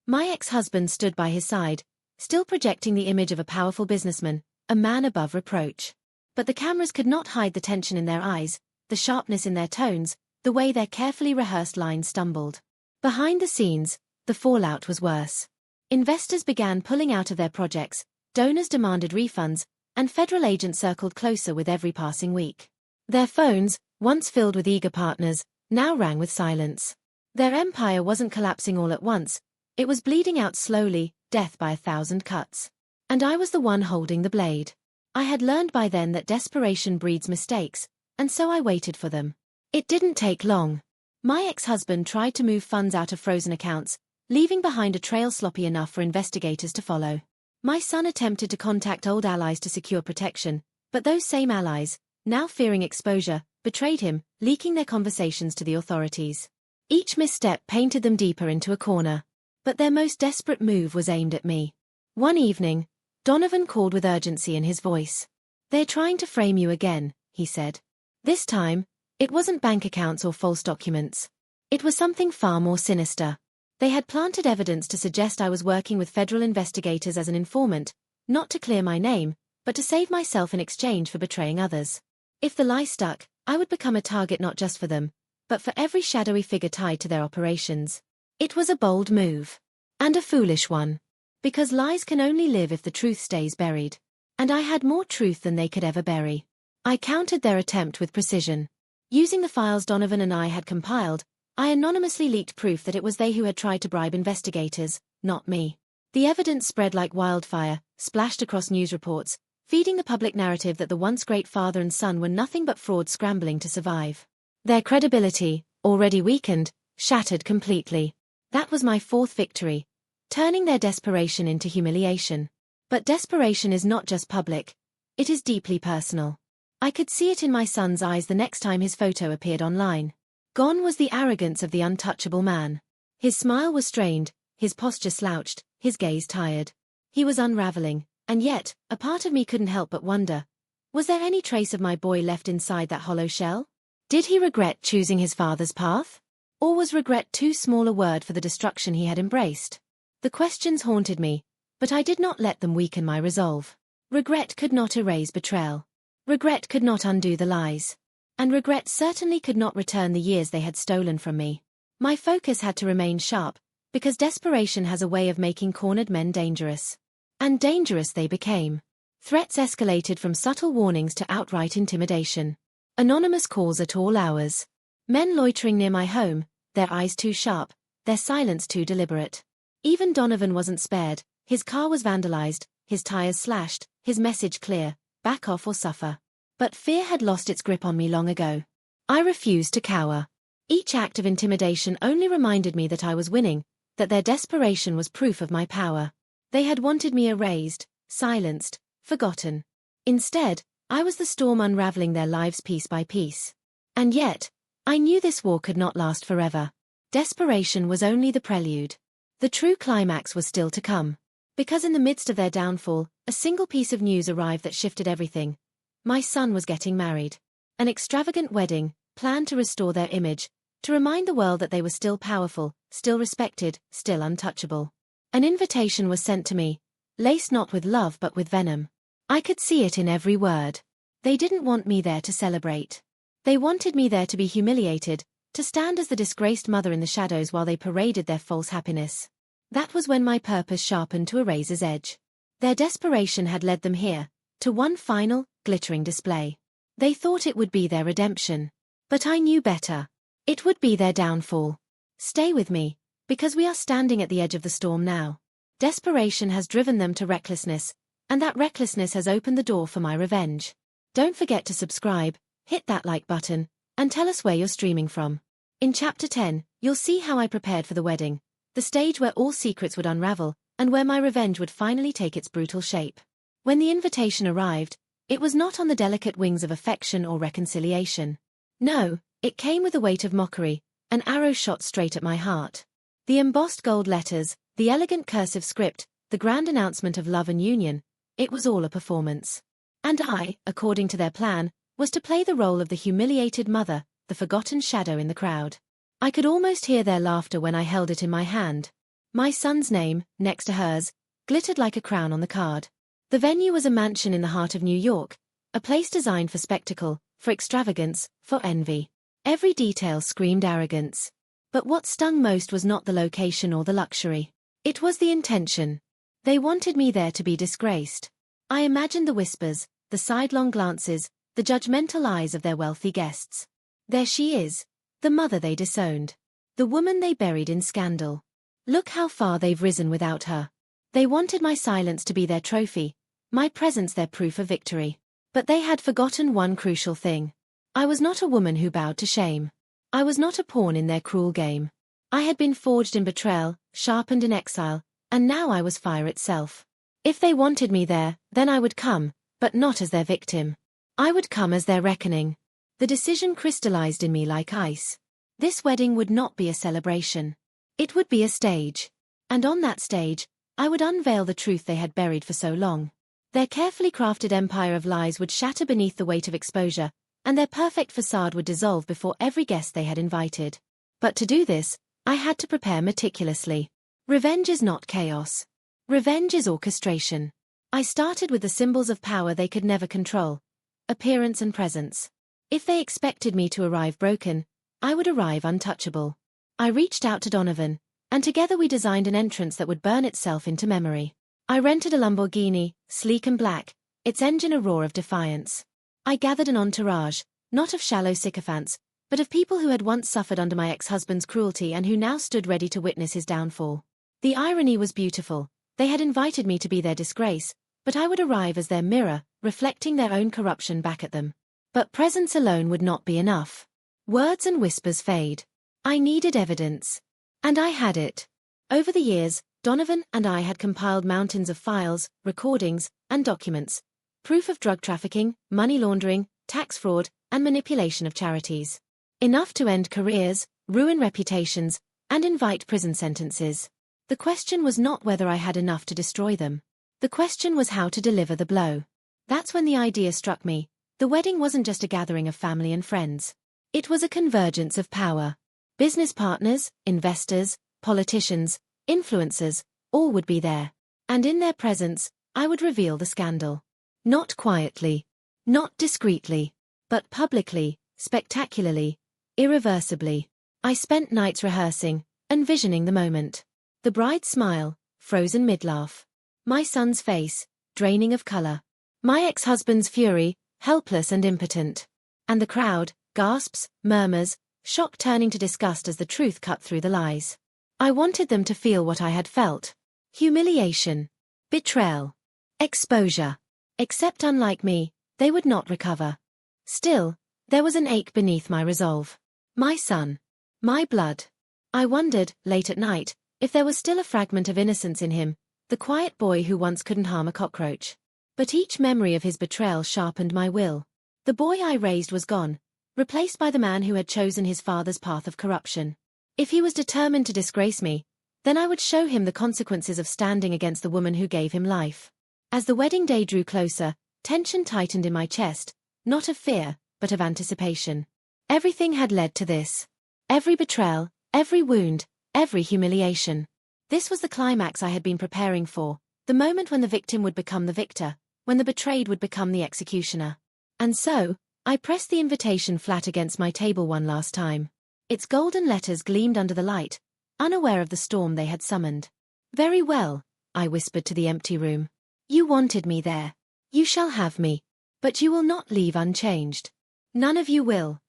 My ex-husband stood by his side, still projecting the image of a powerful businessman, a man above reproach. But the cameras could not hide the tension in their eyes, the sharpness in their tones, the way their carefully rehearsed lines stumbled. Behind the scenes, the fallout was worse. Investors began pulling out of their projects, donors demanded refunds, and federal agents circled closer with every passing week. Their phones, once filled with eager partners, now rang with silence. Their empire wasn't collapsing all at once, it was bleeding out slowly, death by 1,000 cuts. And I was the one holding the blade. I had learned by then that desperation breeds mistakes, and so I waited for them. It didn't take long. My ex-husband tried to move funds out of frozen accounts, leaving behind a trail sloppy enough for investigators to follow. My son attempted to contact old allies to secure protection, but those same allies, now fearing exposure, betrayed him, leaking their conversations to the authorities. Each misstep painted them deeper into a corner. But their most desperate move was aimed at me. One evening, Donovan called with urgency in his voice. "They're trying to frame you again," he said. This time, it wasn't bank accounts or false documents. It was something far more sinister. They had planted evidence to suggest I was working with federal investigators as an informant, not to clear my name, but to save myself in exchange for betraying others. If the lie stuck, I would become a target not just for them, but for every shadowy figure tied to their operations. It was a bold move. And a foolish one. Because lies can only live if the truth stays buried. And I had more truth than they could ever bury. I countered their attempt with precision. Using the files Donovan and I had compiled, I anonymously leaked proof that it was they who had tried to bribe investigators, not me. The evidence spread like wildfire, splashed across news reports, feeding the public narrative that the once great father and son were nothing but frauds scrambling to survive. Their credibility, already weakened, shattered completely. That was my fourth victory, turning their desperation into humiliation. But desperation is not just public, it is deeply personal. I could see it in my son's eyes the next time his photo appeared online. Gone was the arrogance of the untouchable man. His smile was strained, his posture slouched, his gaze tired. He was unraveling, and yet, a part of me couldn't help but wonder, was there any trace of my boy left inside that hollow shell? Did he regret choosing his father's path? Or was regret too small a word for the destruction he had embraced? The questions haunted me, but I did not let them weaken my resolve. Regret could not erase betrayal. Regret could not undo the lies. And regret certainly could not return the years they had stolen from me. My focus had to remain sharp, because desperation has a way of making cornered men dangerous. And dangerous they became. Threats escalated from subtle warnings to outright intimidation. Anonymous calls at all hours. Men loitering near my home, their eyes too sharp, their silence too deliberate. Even Donovan wasn't spared. His car was vandalized, his tires slashed, his message clear: back off or suffer. But fear had lost its grip on me long ago. I refused to cower. Each act of intimidation only reminded me that I was winning, that their desperation was proof of my power. They had wanted me erased, silenced, forgotten. Instead, I was the storm unraveling their lives piece by piece. And yet, I knew this war could not last forever. Desperation was only the prelude. The true climax was still to come. Because in the midst of their downfall, a single piece of news arrived that shifted everything. My son was getting married. An extravagant wedding, planned to restore their image, to remind the world that they were still powerful, still respected, still untouchable. An invitation was sent to me, laced not with love but with venom. I could see it in every word. They didn't want me there to celebrate. They wanted me there to be humiliated, to stand as the disgraced mother in the shadows while they paraded their false happiness. That was when my purpose sharpened to a razor's edge. Their desperation had led them here, to one final, glittering display. They thought it would be their redemption. But I knew better. It would be their downfall. Stay with me, because we are standing at the edge of the storm now. Desperation has driven them to recklessness, and that recklessness has opened the door for my revenge. Don't forget to subscribe, hit that like button, and tell us where you're streaming from. In Chapter 10, you'll see how I prepared for the wedding, the stage where all secrets would unravel, and where my revenge would finally take its brutal shape. When the invitation arrived, it was not on the delicate wings of affection or reconciliation. No, it came with the weight of mockery, an arrow shot straight at my heart. The embossed gold letters, the elegant cursive script, the grand announcement of love and union, it was all a performance. And I, according to their plan, was to play the role of the humiliated mother, the forgotten shadow in the crowd. I could almost hear their laughter when I held it in my hand. My son's name, next to hers, glittered like a crown on the card. The venue was a mansion in the heart of New York, a place designed for spectacle, for extravagance, for envy. Every detail screamed arrogance. But what stung most was not the location or the luxury. It was the intention. They wanted me there to be disgraced. I imagined the whispers, the sidelong glances, the judgmental eyes of their wealthy guests. There she is, the mother they disowned, the woman they buried in scandal. Look how far they've risen without her. They wanted my silence to be their trophy, my presence their proof of victory. But they had forgotten one crucial thing. I was not a woman who bowed to shame. I was not a pawn in their cruel game. I had been forged in betrayal, sharpened in exile, and now I was fire itself. If they wanted me there, then I would come, but not as their victim. I would come as their reckoning. The decision crystallized in me like ice. This wedding would not be a celebration. It would be a stage. And on that stage, I would unveil the truth they had buried for so long. Their carefully crafted empire of lies would shatter beneath the weight of exposure, and their perfect facade would dissolve before every guest they had invited. But to do this, I had to prepare meticulously. Revenge is not chaos. Revenge is orchestration. I started with the symbols of power they could never control: appearance and presence. If they expected me to arrive broken, I would arrive untouchable. I reached out to Donovan, and together we designed an entrance that would burn itself into memory. I rented a Lamborghini, sleek and black, its engine a roar of defiance. I gathered an entourage, not of shallow sycophants, but of people who had once suffered under my ex-husband's cruelty and who now stood ready to witness his downfall. The irony was beautiful. They had invited me to be their disgrace, but I would arrive as their mirror, reflecting their own corruption back at them. But presence alone would not be enough. Words and whispers fade. I needed evidence. And I had it. Over the years, Donovan and I had compiled mountains of files, recordings, and documents. Proof of drug trafficking, money laundering, tax fraud, and manipulation of charities. Enough to end careers, ruin reputations, and invite prison sentences. The question was not whether I had enough to destroy them. The question was how to deliver the blow. That's when the idea struck me. The wedding wasn't just a gathering of family and friends. It was a convergence of power. Business partners, investors, politicians, influencers, all would be there. And in their presence, I would reveal the scandal. Not quietly, not discreetly, but publicly, spectacularly, irreversibly. I spent nights rehearsing, envisioning the moment. The bride's smile, frozen mid-laugh. My son's face, draining of color. My ex-husband's fury, helpless and impotent. And the crowd, gasps, murmurs, shock turning to disgust as the truth cut through the lies. I wanted them to feel what I had felt. Humiliation. Betrayal. Exposure. Except unlike me, they would not recover. Still, there was an ache beneath my resolve. My son. My blood. I wondered, late at night, if there was still a fragment of innocence in him, the quiet boy who once couldn't harm a cockroach. But each memory of his betrayal sharpened my will. The boy I raised was gone, replaced by the man who had chosen his father's path of corruption. If he was determined to disgrace me, then I would show him the consequences of standing against the woman who gave him life. As the wedding day drew closer, tension tightened in my chest, not of fear, but of anticipation. Everything had led to this. Every betrayal, every wound, every humiliation. This was the climax I had been preparing for, the moment when the victim would become the victor, when the betrayed would become the executioner. And so, I pressed the invitation flat against my table one last time. Its golden letters gleamed under the light, unaware of the storm they had summoned. "Very well," I whispered to the empty room. "You wanted me there. You shall have me. But you will not leave unchanged. None of you will."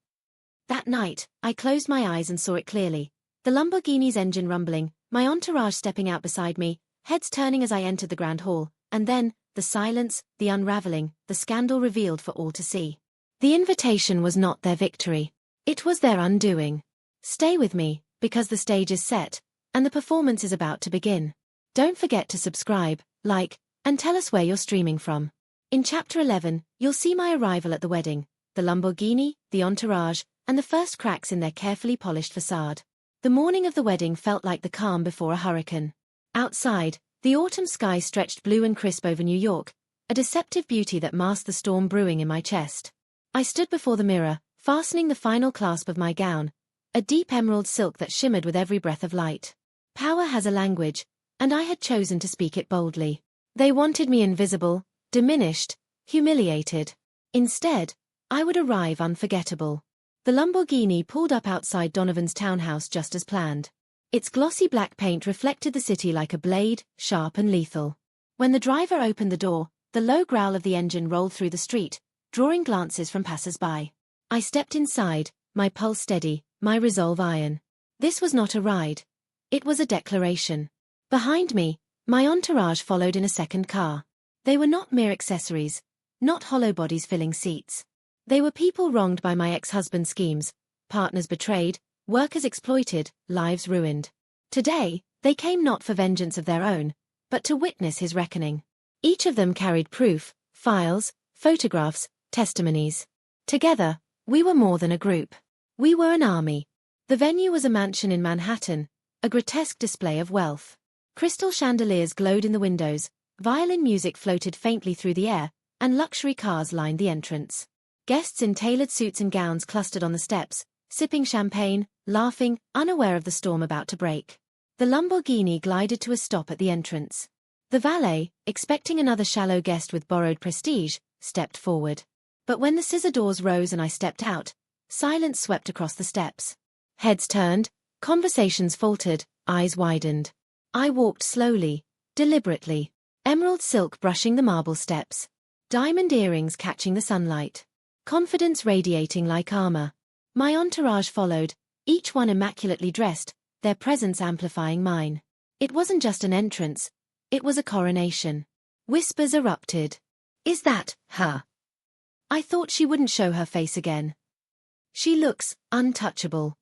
That night, I closed my eyes and saw it clearly. The Lamborghini's engine rumbling, my entourage stepping out beside me, heads turning as I entered the grand hall, and then, the silence, the unraveling, the scandal revealed for all to see. The invitation was not their victory. It was their undoing. Stay with me, because the stage is set, and the performance is about to begin. Don't forget to subscribe, like, and tell us where you're streaming from. In Chapter 11, you'll see my arrival at the wedding, the Lamborghini, the entourage, and the first cracks in their carefully polished facade. The morning of the wedding felt like the calm before a hurricane. Outside, the autumn sky stretched blue and crisp over New York, a deceptive beauty that masked the storm brewing in my chest. I stood before the mirror, fastening the final clasp of my gown, a deep emerald silk that shimmered with every breath of light. Power has a language, and I had chosen to speak it boldly. They wanted me invisible, diminished, humiliated. Instead, I would arrive unforgettable. The Lamborghini pulled up outside Donovan's townhouse just as planned. Its glossy black paint reflected the city like a blade, sharp and lethal. When the driver opened the door, the low growl of the engine rolled through the street, drawing glances from passers-by. I stepped inside, my pulse steady, my resolve iron. This was not a ride. It was a declaration. Behind me, my entourage followed in a second car. They were not mere accessories, not hollow bodies filling seats. They were people wronged by my ex-husband's schemes, partners betrayed, workers exploited, lives ruined. Today, they came not for vengeance of their own, but to witness his reckoning. Each of them carried proof, files, photographs, testimonies. Together, we were more than a group. We were an army. The venue was a mansion in Manhattan, a grotesque display of wealth. Crystal chandeliers glowed in the windows, violin music floated faintly through the air, and luxury cars lined the entrance. Guests in tailored suits and gowns clustered on the steps, sipping champagne, laughing, unaware of the storm about to break. The Lamborghini glided to a stop at the entrance. The valet, expecting another shallow guest with borrowed prestige, stepped forward. But when the scissor doors rose and I stepped out, silence swept across the steps. Heads turned, conversations faltered, eyes widened. I walked slowly, deliberately, emerald silk brushing the marble steps, diamond earrings catching the sunlight, confidence radiating like armor. My entourage followed, each one immaculately dressed, their presence amplifying mine. It wasn't just an entrance, it was a coronation. Whispers erupted. "Is that her? I thought she wouldn't show her face again. She looks untouchable."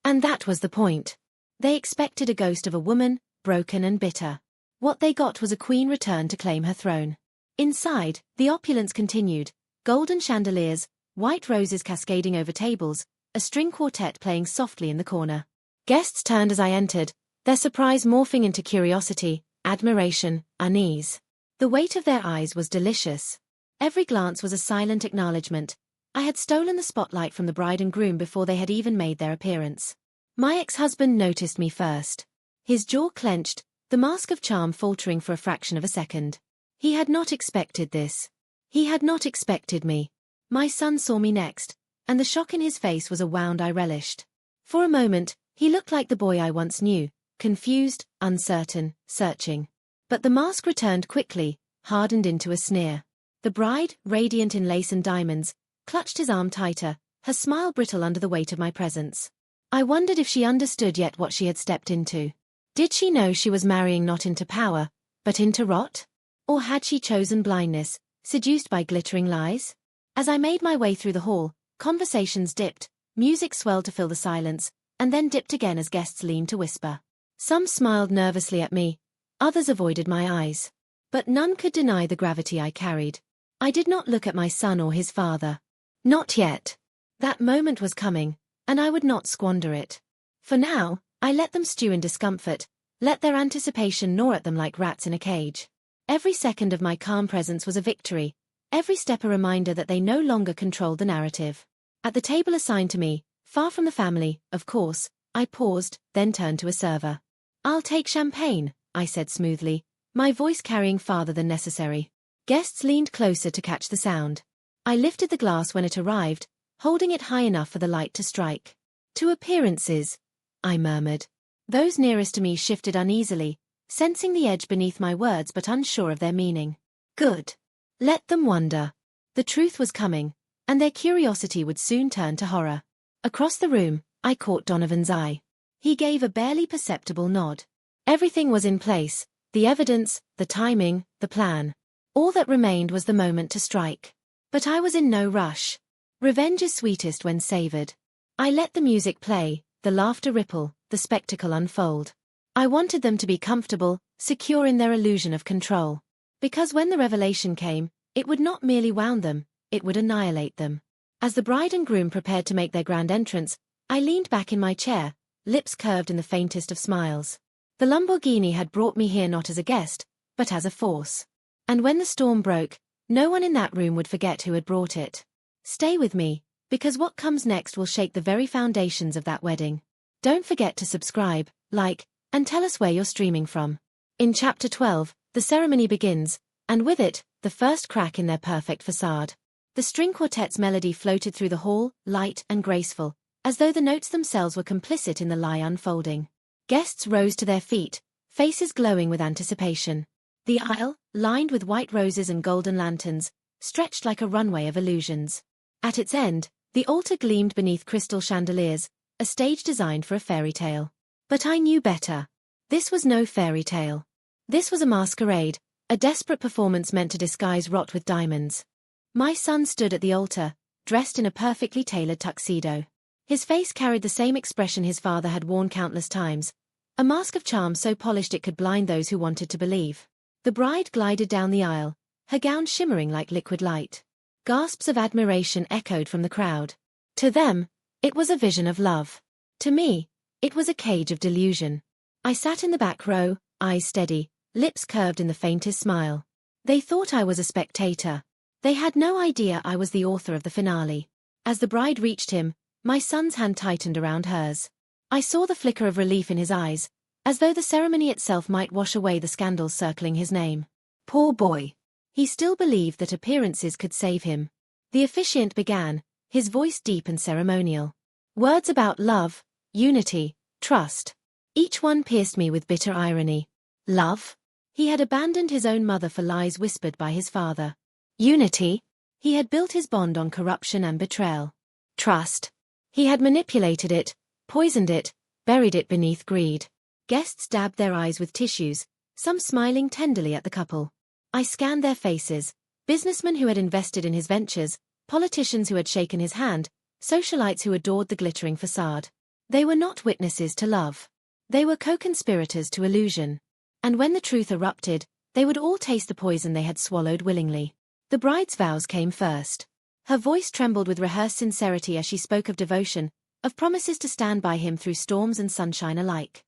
And that was the point. They expected a ghost of a woman, broken and bitter. What they got was a queen returned to claim her throne. Inside, the opulence continued, golden chandeliers, white roses cascading over tables, a string quartet playing softly in the corner. Guests turned as I entered, their surprise morphing into curiosity, admiration, unease. The weight of their eyes was delicious. Every glance was a silent acknowledgement. I had stolen the spotlight from the bride and groom before they had even made their appearance. My ex-husband noticed me first. His jaw clenched, the mask of charm faltering for a fraction of a second. He had not expected this. He had not expected me. My son saw me next, and the shock in his face was a wound I relished. For a moment, he looked like the boy I once knew, confused, uncertain, searching. But the mask returned quickly, hardened into a sneer. The bride, radiant in lace and diamonds, clutched his arm tighter, her smile brittle under the weight of my presence. I wondered if she understood yet what she had stepped into. Did she know she was marrying not into power, but into rot? Or had she chosen blindness, seduced by glittering lies? As I made my way through the hall, conversations dipped, music swelled to fill the silence, and then dipped again as guests leaned to whisper. Some smiled nervously at me, others avoided my eyes. But none could deny the gravity I carried. I did not look at my son or his father. Not yet. That moment was coming, and I would not squander it. For now, I let them stew in discomfort, let their anticipation gnaw at them like rats in a cage. Every second of my calm presence was a victory, every step a reminder that they no longer controlled the narrative. At the table assigned to me, far from the family, of course, I paused, then turned to a server. "I'll take champagne," I said smoothly, my voice carrying farther than necessary. Guests leaned closer to catch the sound. I lifted the glass when it arrived, holding it high enough for the light to strike. "To appearances," I murmured. Those nearest to me shifted uneasily, sensing the edge beneath my words but unsure of their meaning. Good. Let them wonder. The truth was coming, and their curiosity would soon turn to horror. Across the room, I caught Donovan's eye. He gave a barely perceptible nod. Everything was in place, the evidence, the timing, the plan. All that remained was the moment to strike. But I was in no rush. Revenge is sweetest when savored. I let the music play, the laughter ripple, the spectacle unfold. I wanted them to be comfortable, secure in their illusion of control. Because when the revelation came, it would not merely wound them, it would annihilate them. As the bride and groom prepared to make their grand entrance, I leaned back in my chair, lips curved in the faintest of smiles. The Lamborghini had brought me here not as a guest, but as a force. And when the storm broke, no one in that room would forget who had brought it. Stay with me, because what comes next will shake the very foundations of that wedding. Don't forget to subscribe, like, and tell us where you're streaming from. In Chapter 12, the ceremony begins, and with it, the first crack in their perfect facade. The string quartet's melody floated through the hall, light and graceful, as though the notes themselves were complicit in the lie unfolding. Guests rose to their feet, faces glowing with anticipation. The aisle, lined with white roses and golden lanterns, stretched like a runway of illusions. At its end, the altar gleamed beneath crystal chandeliers, a stage designed for a fairy tale. But I knew better. This was no fairy tale. This was a masquerade, a desperate performance meant to disguise rot with diamonds. My son stood at the altar, dressed in a perfectly tailored tuxedo. His face carried the same expression his father had worn countless times, a mask of charm so polished it could blind those who wanted to believe. The bride glided down the aisle, her gown shimmering like liquid light. Gasps of admiration echoed from the crowd. To them, it was a vision of love. To me, it was a cage of delusion. I sat in the back row, eyes steady, lips curved in the faintest smile. They thought I was a spectator. They had no idea I was the author of the finale. As the bride reached him, my son's hand tightened around hers. I saw the flicker of relief in his eyes, as though the ceremony itself might wash away the scandals circling his name. Poor boy. He still believed that appearances could save him. The officiant began, his voice deep and ceremonial. Words about love, unity, trust. Each one pierced me with bitter irony. Love? He had abandoned his own mother for lies whispered by his father. Unity? He had built his bond on corruption and betrayal. Trust? He had manipulated it, poisoned it, buried it beneath greed. Guests dabbed their eyes with tissues, some smiling tenderly at the couple. I scanned their faces, businessmen who had invested in his ventures, politicians who had shaken his hand, socialites who adored the glittering facade. They were not witnesses to love. They were co-conspirators to illusion. And when the truth erupted, they would all taste the poison they had swallowed willingly. The bride's vows came first. Her voice trembled with rehearsed sincerity as she spoke of devotion, of promises to stand by him through storms and sunshine alike.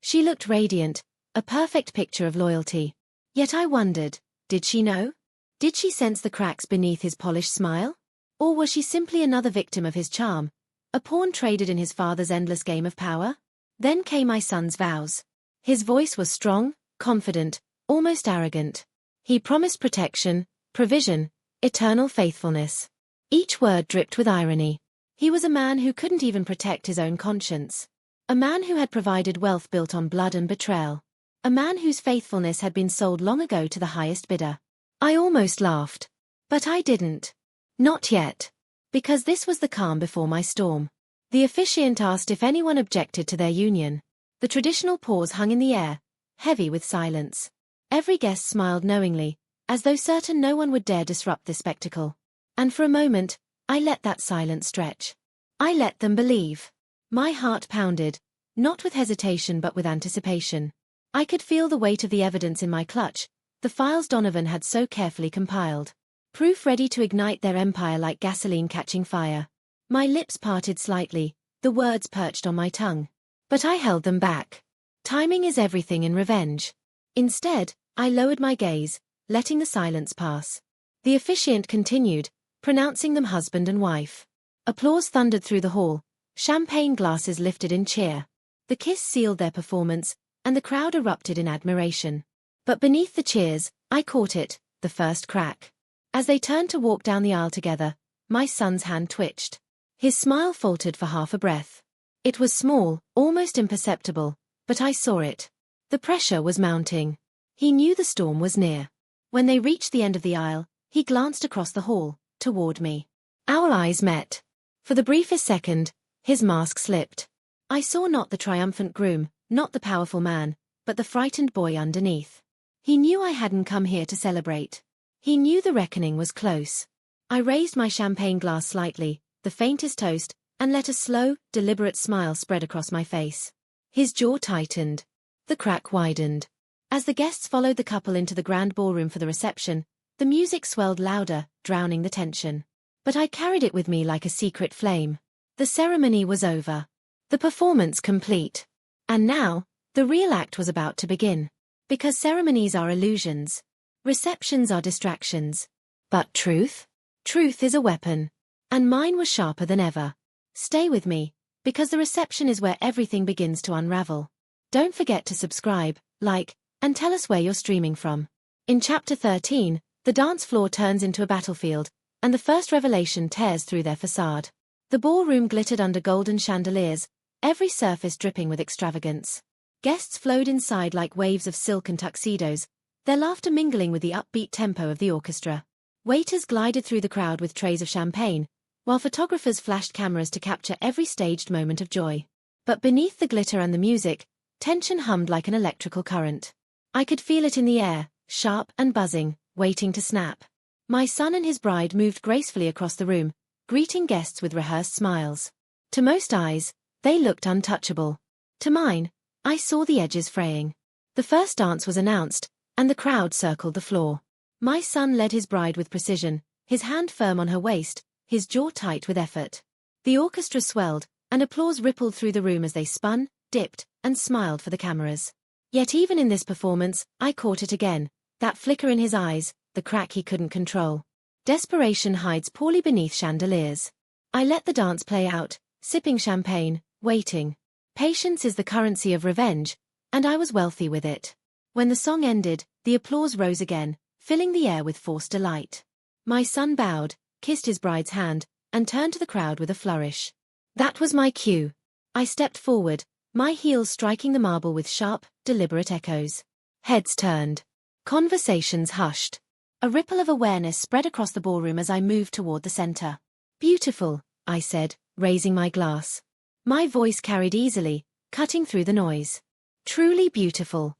She looked radiant, a perfect picture of loyalty. Yet I wondered, did she know? Did she sense the cracks beneath his polished smile? Or was she simply another victim of his charm, a pawn traded in his father's endless game of power? Then came my son's vows. His voice was strong, confident, almost arrogant. He promised protection, provision, eternal faithfulness. Each word dripped with irony. He was a man who couldn't even protect his own conscience. A man who had provided wealth built on blood and betrayal. A man whose faithfulness had been sold long ago to the highest bidder. I almost laughed. But I didn't. Not yet. Because this was the calm before my storm. The officiant asked if anyone objected to their union. The traditional pause hung in the air, heavy with silence. Every guest smiled knowingly, as though certain no one would dare disrupt this spectacle. And for a moment, I let that silence stretch. I let them believe. My heart pounded, not with hesitation but with anticipation. I could feel the weight of the evidence in my clutch, the files Donovan had so carefully compiled. Proof ready to ignite their empire like gasoline catching fire. My lips parted slightly, the words perched on my tongue. But I held them back. Timing is everything in revenge. Instead, I lowered my gaze, letting the silence pass. The officiant continued, pronouncing them husband and wife. Applause thundered through the hall, champagne glasses lifted in cheer. The kiss sealed their performance, and the crowd erupted in admiration. But beneath the cheers, I caught it, the first crack. As they turned to walk down the aisle together, my son's hand twitched. His smile faltered for half a breath. It was small, almost imperceptible, but I saw it. The pressure was mounting. He knew the storm was near. When they reached the end of the aisle, he glanced across the hall, toward me. Our eyes met. For the briefest second, his mask slipped. I saw not the triumphant groom, not the powerful man, but the frightened boy underneath. He knew I hadn't come here to celebrate. He knew the reckoning was close. I raised my champagne glass slightly, the faintest toast, and let a slow, deliberate smile spread across my face. His jaw tightened. The crack widened. As the guests followed the couple into the grand ballroom for the reception, the music swelled louder, drowning the tension. But I carried it with me like a secret flame. The ceremony was over. The performance complete. And now, the real act was about to begin. Because ceremonies are illusions. Receptions are distractions. But truth? Truth is a weapon. And mine was sharper than ever. Stay with me, because the reception is where everything begins to unravel. Don't forget to subscribe, like, and tell us where you're streaming from. In Chapter 13, the dance floor turns into a battlefield, and the first revelation tears through their facade. The ballroom glittered under golden chandeliers, every surface dripping with extravagance. Guests flowed inside like waves of silk and tuxedos, their laughter mingling with the upbeat tempo of the orchestra. Waiters glided through the crowd with trays of champagne, while photographers flashed cameras to capture every staged moment of joy. But beneath the glitter and the music, tension hummed like an electrical current. I could feel it in the air, sharp and buzzing, waiting to snap. My son and his bride moved gracefully across the room, greeting guests with rehearsed smiles. To most eyes, they looked untouchable. To mine, I saw the edges fraying. The first dance was announced, and the crowd circled the floor. My son led his bride with precision, his hand firm on her waist, his jaw tight with effort. The orchestra swelled, and applause rippled through the room as they spun, dipped, and smiled for the cameras. Yet even in this performance, I caught it again, that flicker in his eyes, the crack he couldn't control. Desperation hides poorly beneath chandeliers. I let the dance play out, sipping champagne, waiting. Patience is the currency of revenge, and I was wealthy with it. When the song ended, the applause rose again, filling the air with forced delight. My son bowed, kissed his bride's hand, and turned to the crowd with a flourish. That was my cue. I stepped forward, my heels striking the marble with sharp, deliberate echoes. Heads turned. Conversations hushed. A ripple of awareness spread across the ballroom as I moved toward the center. Beautiful, I said, raising my glass. My voice carried easily, cutting through the noise. Truly beautiful.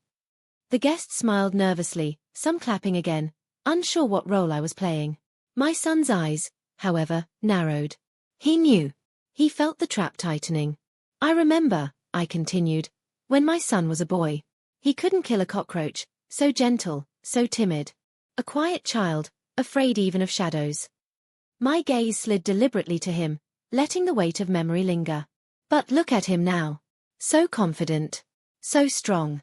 The guests smiled nervously, some clapping again, unsure what role I was playing. My son's eyes, however, narrowed. He knew. He felt the trap tightening. I remember, I continued, when my son was a boy. He couldn't kill a cockroach, so gentle, so timid. A quiet child, afraid even of shadows. My gaze slid deliberately to him, letting the weight of memory linger. But look at him now. So confident. So strong.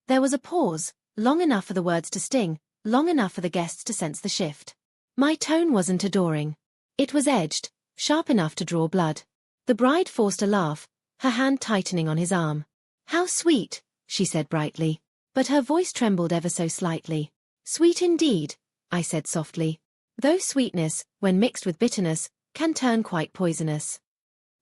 There was a pause, long enough for the words to sting, long enough for the guests to sense the shift. My tone wasn't adoring. It was edged, sharp enough to draw blood. The bride forced a laugh, her hand tightening on his arm. How sweet, she said brightly. But her voice trembled ever so slightly. Sweet indeed, I said softly. Though sweetness, when mixed with bitterness, can turn quite poisonous.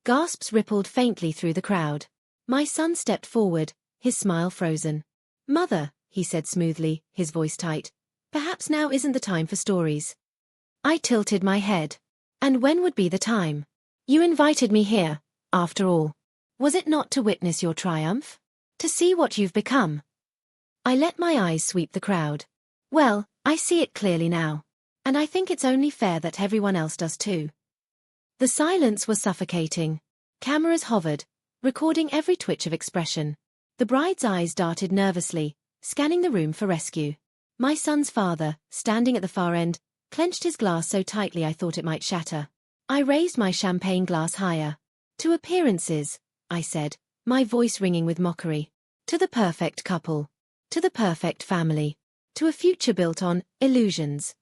Gasps rippled faintly through the crowd. My son stepped forward, his smile frozen. Mother, he said smoothly, his voice tight. Perhaps now isn't the time for stories. I tilted my head. And when would be the time? You invited me here, after all. Was it not to witness your triumph? To see what you've become? I let my eyes sweep the crowd. Well, I see it clearly now. And I think it's only fair that everyone else does too. The silence was suffocating. Cameras hovered, recording every twitch of expression. The bride's eyes darted nervously, scanning the room for rescue. My son's father, standing at the far end, clenched his glass so tightly I thought it might shatter. I raised my champagne glass higher. To appearances, I said, my voice ringing with mockery. To the perfect couple. To the perfect family. To a future built on illusions.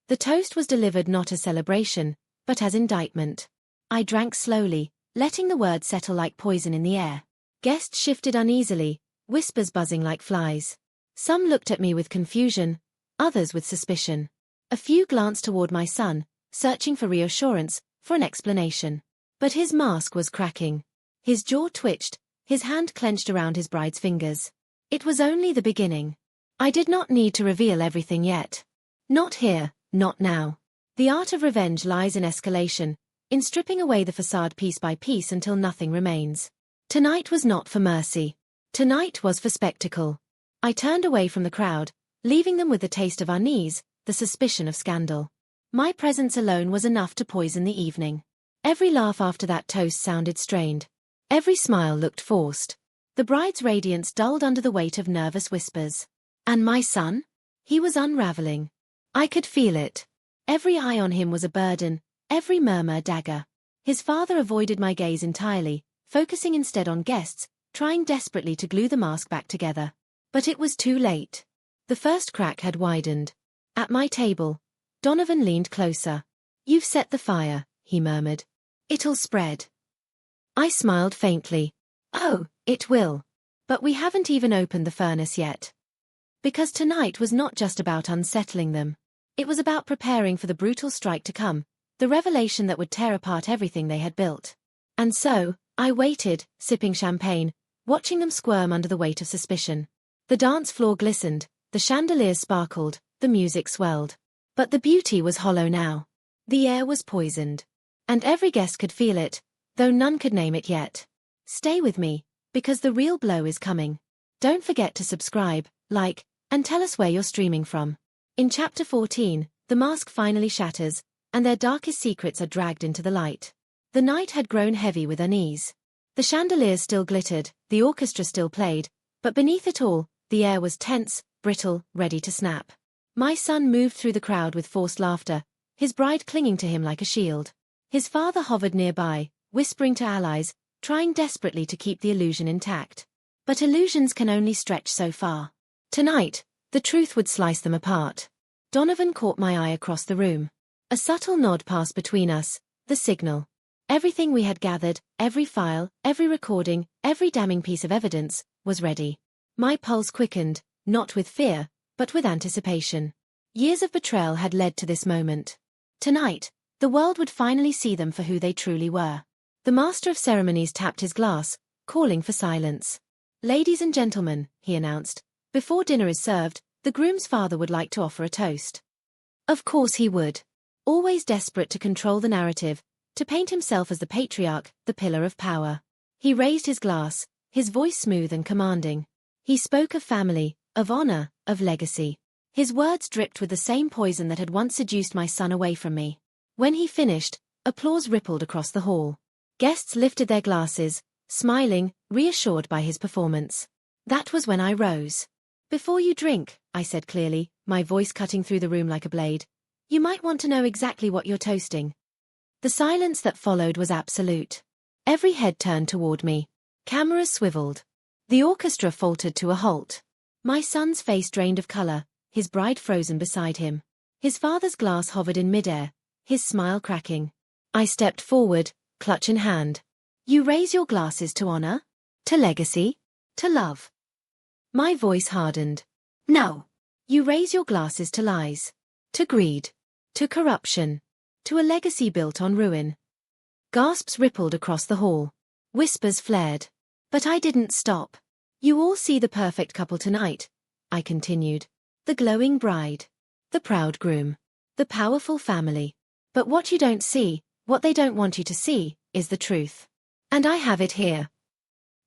The toast was delivered not as celebration, but as indictment. I drank slowly, letting the words settle like poison in the air. Guests shifted uneasily, whispers buzzing like flies. Some looked at me with confusion, others with suspicion. A few glanced toward my son, searching for reassurance, for an explanation. But his mask was cracking. His jaw twitched, his hand clenched around his bride's fingers. It was only the beginning. I did not need to reveal everything yet. Not here, not now. The art of revenge lies in escalation, in stripping away the facade piece by piece until nothing remains. Tonight was not for mercy. Tonight was for spectacle. I turned away from the crowd, leaving them with the taste of unease, the suspicion of scandal. My presence alone was enough to poison the evening. Every laugh after that toast sounded strained. Every smile looked forced. The bride's radiance dulled under the weight of nervous whispers. And my son? He was unraveling. I could feel it. Every eye on him was a burden, every murmur a dagger. His father avoided my gaze entirely, focusing instead on guests, trying desperately to glue the mask back together. But it was too late. The first crack had widened. At my table, Donovan leaned closer. You've set the fire, he murmured. It'll spread. I smiled faintly. Oh, it will. But we haven't even opened the furnace yet. Because tonight was not just about unsettling them. It was about preparing for the brutal strike to come, the revelation that would tear apart everything they had built. And so, I waited, sipping champagne, watching them squirm under the weight of suspicion. The dance floor glistened, the chandeliers sparkled, the music swelled. But the beauty was hollow now. The air was poisoned. And every guest could feel it, though none could name it yet. Stay with me, because the real blow is coming. Don't forget to subscribe, like, and tell us where you're streaming from. In Chapter 14, the mask finally shatters, and their darkest secrets are dragged into the light. The night had grown heavy with unease. The chandeliers still glittered, the orchestra still played, but beneath it all, the air was tense, brittle, ready to snap. My son moved through the crowd with forced laughter, his bride clinging to him like a shield. His father hovered nearby, whispering to allies, trying desperately to keep the illusion intact. But illusions can only stretch so far. Tonight, the truth would slice them apart. Donovan caught my eye across the room. A subtle nod passed between us, the signal. Everything we had gathered, every file, every recording, every damning piece of evidence, was ready. My pulse quickened, not with fear, but with anticipation. Years of betrayal had led to this moment. Tonight, the world would finally see them for who they truly were. The master of ceremonies tapped his glass, calling for silence. Ladies and gentlemen, he announced, before dinner is served, the groom's father would like to offer a toast. Of course he would. Always desperate to control the narrative, to paint himself as the patriarch, the pillar of power. He raised his glass, his voice smooth and commanding. He spoke of family, of honor, of legacy. His words dripped with the same poison that had once seduced my son away from me. When he finished, applause rippled across the hall. Guests lifted their glasses, smiling, reassured by his performance. That was when I rose. Before you drink, I said clearly, my voice cutting through the room like a blade, you might want to know exactly what you're toasting. The silence that followed was absolute. Every head turned toward me. Cameras swiveled. The orchestra faltered to a halt. My son's face drained of color, his bride frozen beside him. His father's glass hovered in midair, his smile cracking. I stepped forward, clutch in hand. You raise your glasses to honor? To legacy? To love? My voice hardened. No. You raise your glasses to lies. To greed. To corruption. To a legacy built on ruin. Gasps rippled across the hall. Whispers flared. But I didn't stop. You all see the perfect couple tonight, I continued. The glowing bride. The proud groom. The powerful family. But what you don't see, what they don't want you to see, is the truth. And I have it here.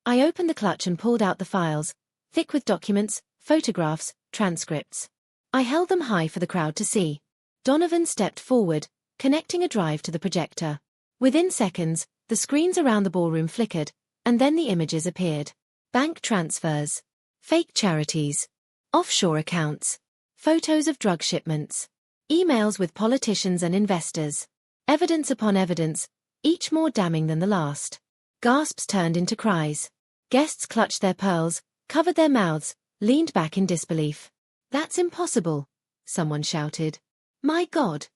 I opened the clutch and pulled out the files, thick with documents, photographs, transcripts. I held them high for the crowd to see. Donovan stepped forward, connecting a drive to the projector. Within seconds, the screens around the ballroom flickered, and then the images appeared. Bank transfers, fake charities, offshore accounts, photos of drug shipments, emails with politicians and investors. Evidence upon evidence, each more damning than the last. Gasps turned into cries. Guests clutched their pearls, covered their mouths, leaned back in disbelief. "That's impossible," someone shouted. "My God,"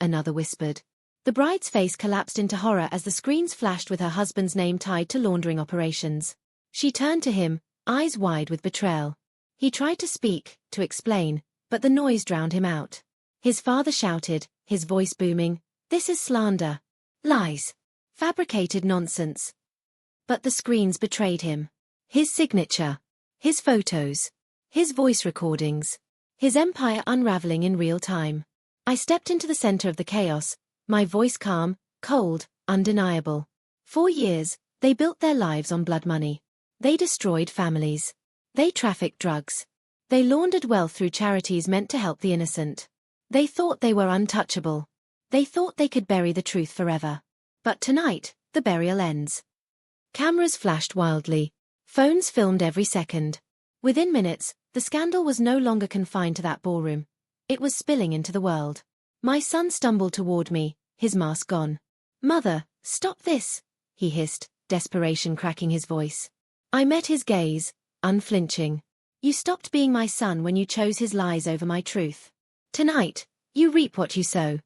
another whispered. The bride's face collapsed into horror as the screens flashed with her husband's name tied to laundering operations. She turned to him, eyes wide with betrayal. He tried to speak, to explain, but the noise drowned him out. His father shouted, his voice booming, "This is slander. Lies. Fabricated nonsense." But the screens betrayed him. His signature. His photos. His voice recordings. His empire unraveling in real time. I stepped into the center of the chaos, my voice calm, cold, undeniable. 4 years, they built their lives on blood money. They destroyed families. They trafficked drugs. They laundered wealth through charities meant to help the innocent. They thought they were untouchable. They thought they could bury the truth forever. But tonight, the burial ends. Cameras flashed wildly. Phones filmed every second. Within minutes, the scandal was no longer confined to that ballroom. It was spilling into the world. My son stumbled toward me, his mask gone. "Mother, stop this," he hissed, desperation cracking his voice. I met his gaze, unflinching. "You stopped being my son when you chose his lies over my truth. Tonight, you reap what you sow."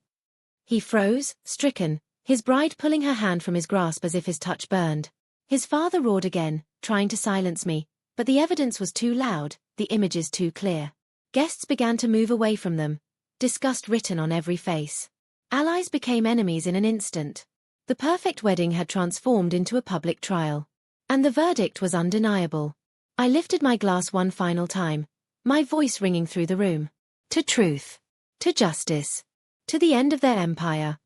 He froze, stricken, his bride pulling her hand from his grasp as if his touch burned. His father roared again, trying to silence me, but the evidence was too loud, the images too clear. Guests began to move away from them, disgust written on every face. Allies became enemies in an instant. The perfect wedding had transformed into a public trial. And the verdict was undeniable. I lifted my glass one final time, my voice ringing through the room. To truth. To justice. To the end of their empire.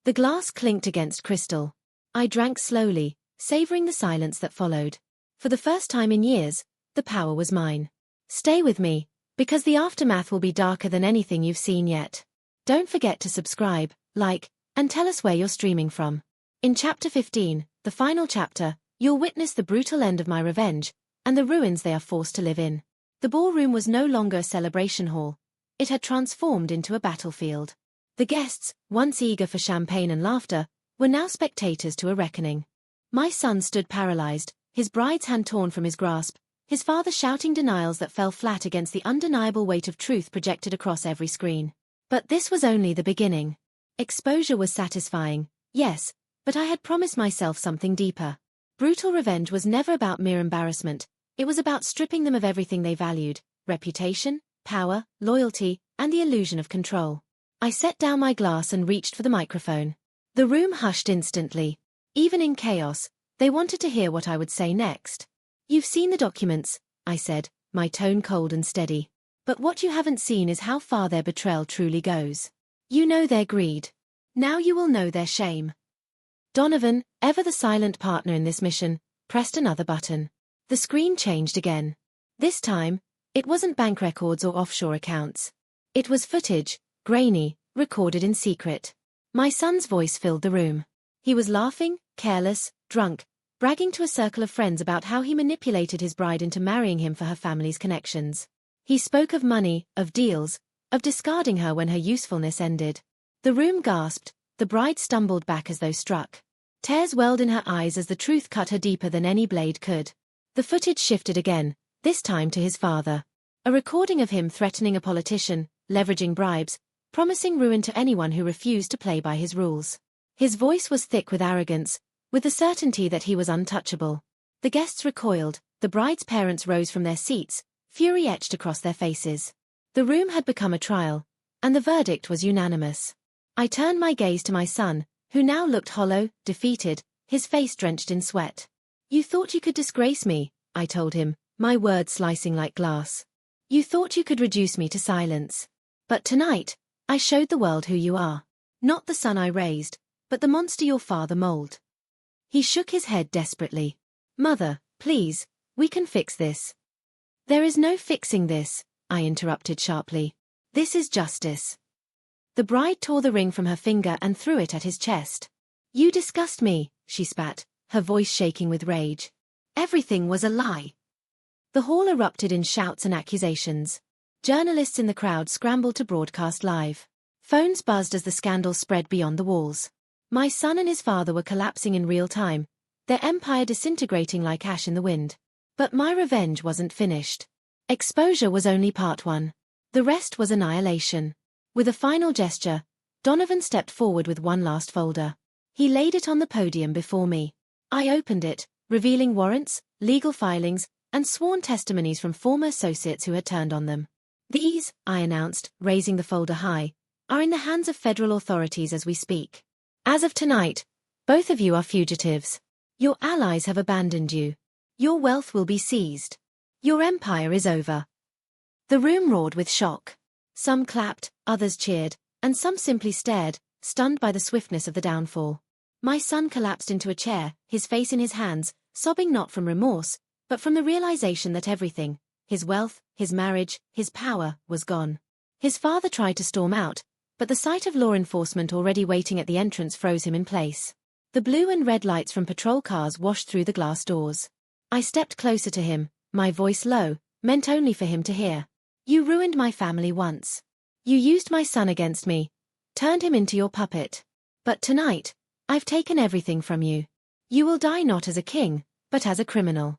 The glass clinked against crystal. I drank slowly, savoring the silence that followed. For the first time in years, the power was mine. Stay with me, because the aftermath will be darker than anything you've seen yet. Don't forget to subscribe, like, and tell us where you're streaming from. In Chapter 15, the final chapter, you'll witness the brutal end of my revenge, and the ruins they are forced to live in. The ballroom was no longer a celebration hall. It had transformed into a battlefield. The guests, once eager for champagne and laughter, were now spectators to a reckoning. My son stood paralyzed, his bride's hand torn from his grasp, his father shouting denials that fell flat against the undeniable weight of truth projected across every screen. But this was only the beginning. Exposure was satisfying, yes, but I had promised myself something deeper. Brutal revenge was never about mere embarrassment, it was about stripping them of everything they valued: reputation, power, loyalty, and the illusion of control. I set down my glass and reached for the microphone. The room hushed instantly. Even in chaos, they wanted to hear what I would say next. "You've seen the documents," I said, my tone cold and steady. "But what you haven't seen is how far their betrayal truly goes. You know their greed. Now you will know their shame." Donovan, ever the silent partner in this mission, pressed another button. The screen changed again. This time, it wasn't bank records or offshore accounts. It was footage, grainy, recorded in secret. My son's voice filled the room. He was laughing, careless, drunk, bragging to a circle of friends about how he manipulated his bride into marrying him for her family's connections. He spoke of money, of deals, of discarding her when her usefulness ended. The room gasped, the bride stumbled back as though struck. Tears welled in her eyes as the truth cut her deeper than any blade could. The footage shifted again, this time to his father. A recording of him threatening a politician, leveraging bribes, promising ruin to anyone who refused to play by his rules. His voice was thick with arrogance, with the certainty that he was untouchable. The guests recoiled, the bride's parents rose from their seats, fury etched across their faces. The room had become a trial, and the verdict was unanimous. I turned my gaze to my son, who now looked hollow, defeated, his face drenched in sweat. "You thought you could disgrace me," I told him, my words slicing like glass. "You thought you could reduce me to silence. But tonight, I showed the world who you are. Not the son I raised, but the monster your father molded. He shook his head desperately. Mother, please, we can fix this. There is no fixing this, I interrupted sharply. This is justice. The bride tore the ring from her finger and threw it at his chest. You disgust me, she spat, her voice shaking with rage. Everything was a lie. The hall erupted in shouts and accusations. Journalists in the crowd scrambled to broadcast live. Phones buzzed as the scandal spread beyond the walls. My son and his father were collapsing in real time, their empire disintegrating like ash in the wind. But my revenge wasn't finished. Exposure was only part one. The rest was annihilation. With a final gesture, Donovan stepped forward with one last folder. He laid it on the podium before me. I opened it, revealing warrants, legal filings, and sworn testimonies from former associates who had turned on them. These, I announced, raising the folder high, are in the hands of federal authorities as we speak. As of tonight, both of you are fugitives. Your allies have abandoned you. Your wealth will be seized. Your empire is over. The room roared with shock. Some clapped, others cheered, and some simply stared, stunned by the swiftness of the downfall. My son collapsed into a chair, his face in his hands, sobbing not from remorse, but from the realization that everything, his wealth, his marriage, his power, was gone. His father tried to storm out, but the sight of law enforcement already waiting at the entrance froze him in place. The blue and red lights from patrol cars washed through the glass doors. I stepped closer to him, my voice low, meant only for him to hear. You ruined my family once. You used my son against me, turned him into your puppet. But tonight, I've taken everything from you. You will die not as a king, but as a criminal.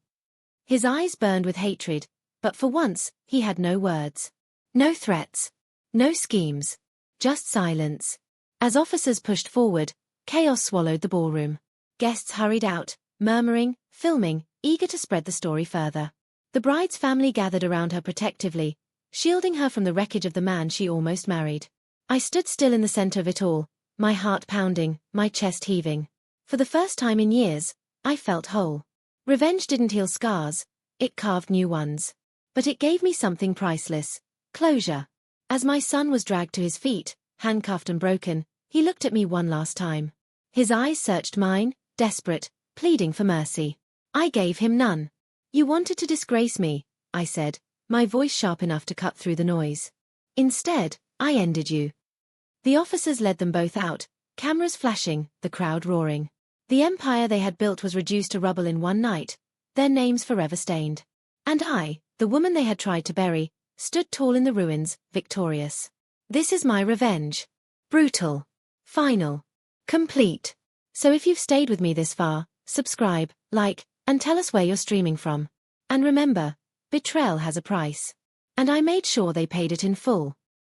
His eyes burned with hatred, but for once, he had no words. No threats. No schemes. Just silence. As officers pushed forward, chaos swallowed the ballroom. Guests hurried out, murmuring, filming, eager to spread the story further. The bride's family gathered around her protectively, shielding her from the wreckage of the man she almost married. I stood still in the center of it all, my heart pounding, my chest heaving. For the first time in years, I felt whole. Revenge didn't heal scars, it carved new ones. But it gave me something priceless: closure. As my son was dragged to his feet, handcuffed and broken, he looked at me one last time. His eyes searched mine, desperate, pleading for mercy. I gave him none. You wanted to disgrace me, I said, my voice sharp enough to cut through the noise. Instead, I ended you. The officers led them both out, cameras flashing, the crowd roaring. The empire they had built was reduced to rubble in one night, their names forever stained. And I, the woman they had tried to bury, stood tall in the ruins, victorious. This is my revenge. Brutal. Final. Complete. So if you've stayed with me this far, subscribe, like, and tell us where you're streaming from. And remember, betrayal has a price. And I made sure they paid it in full.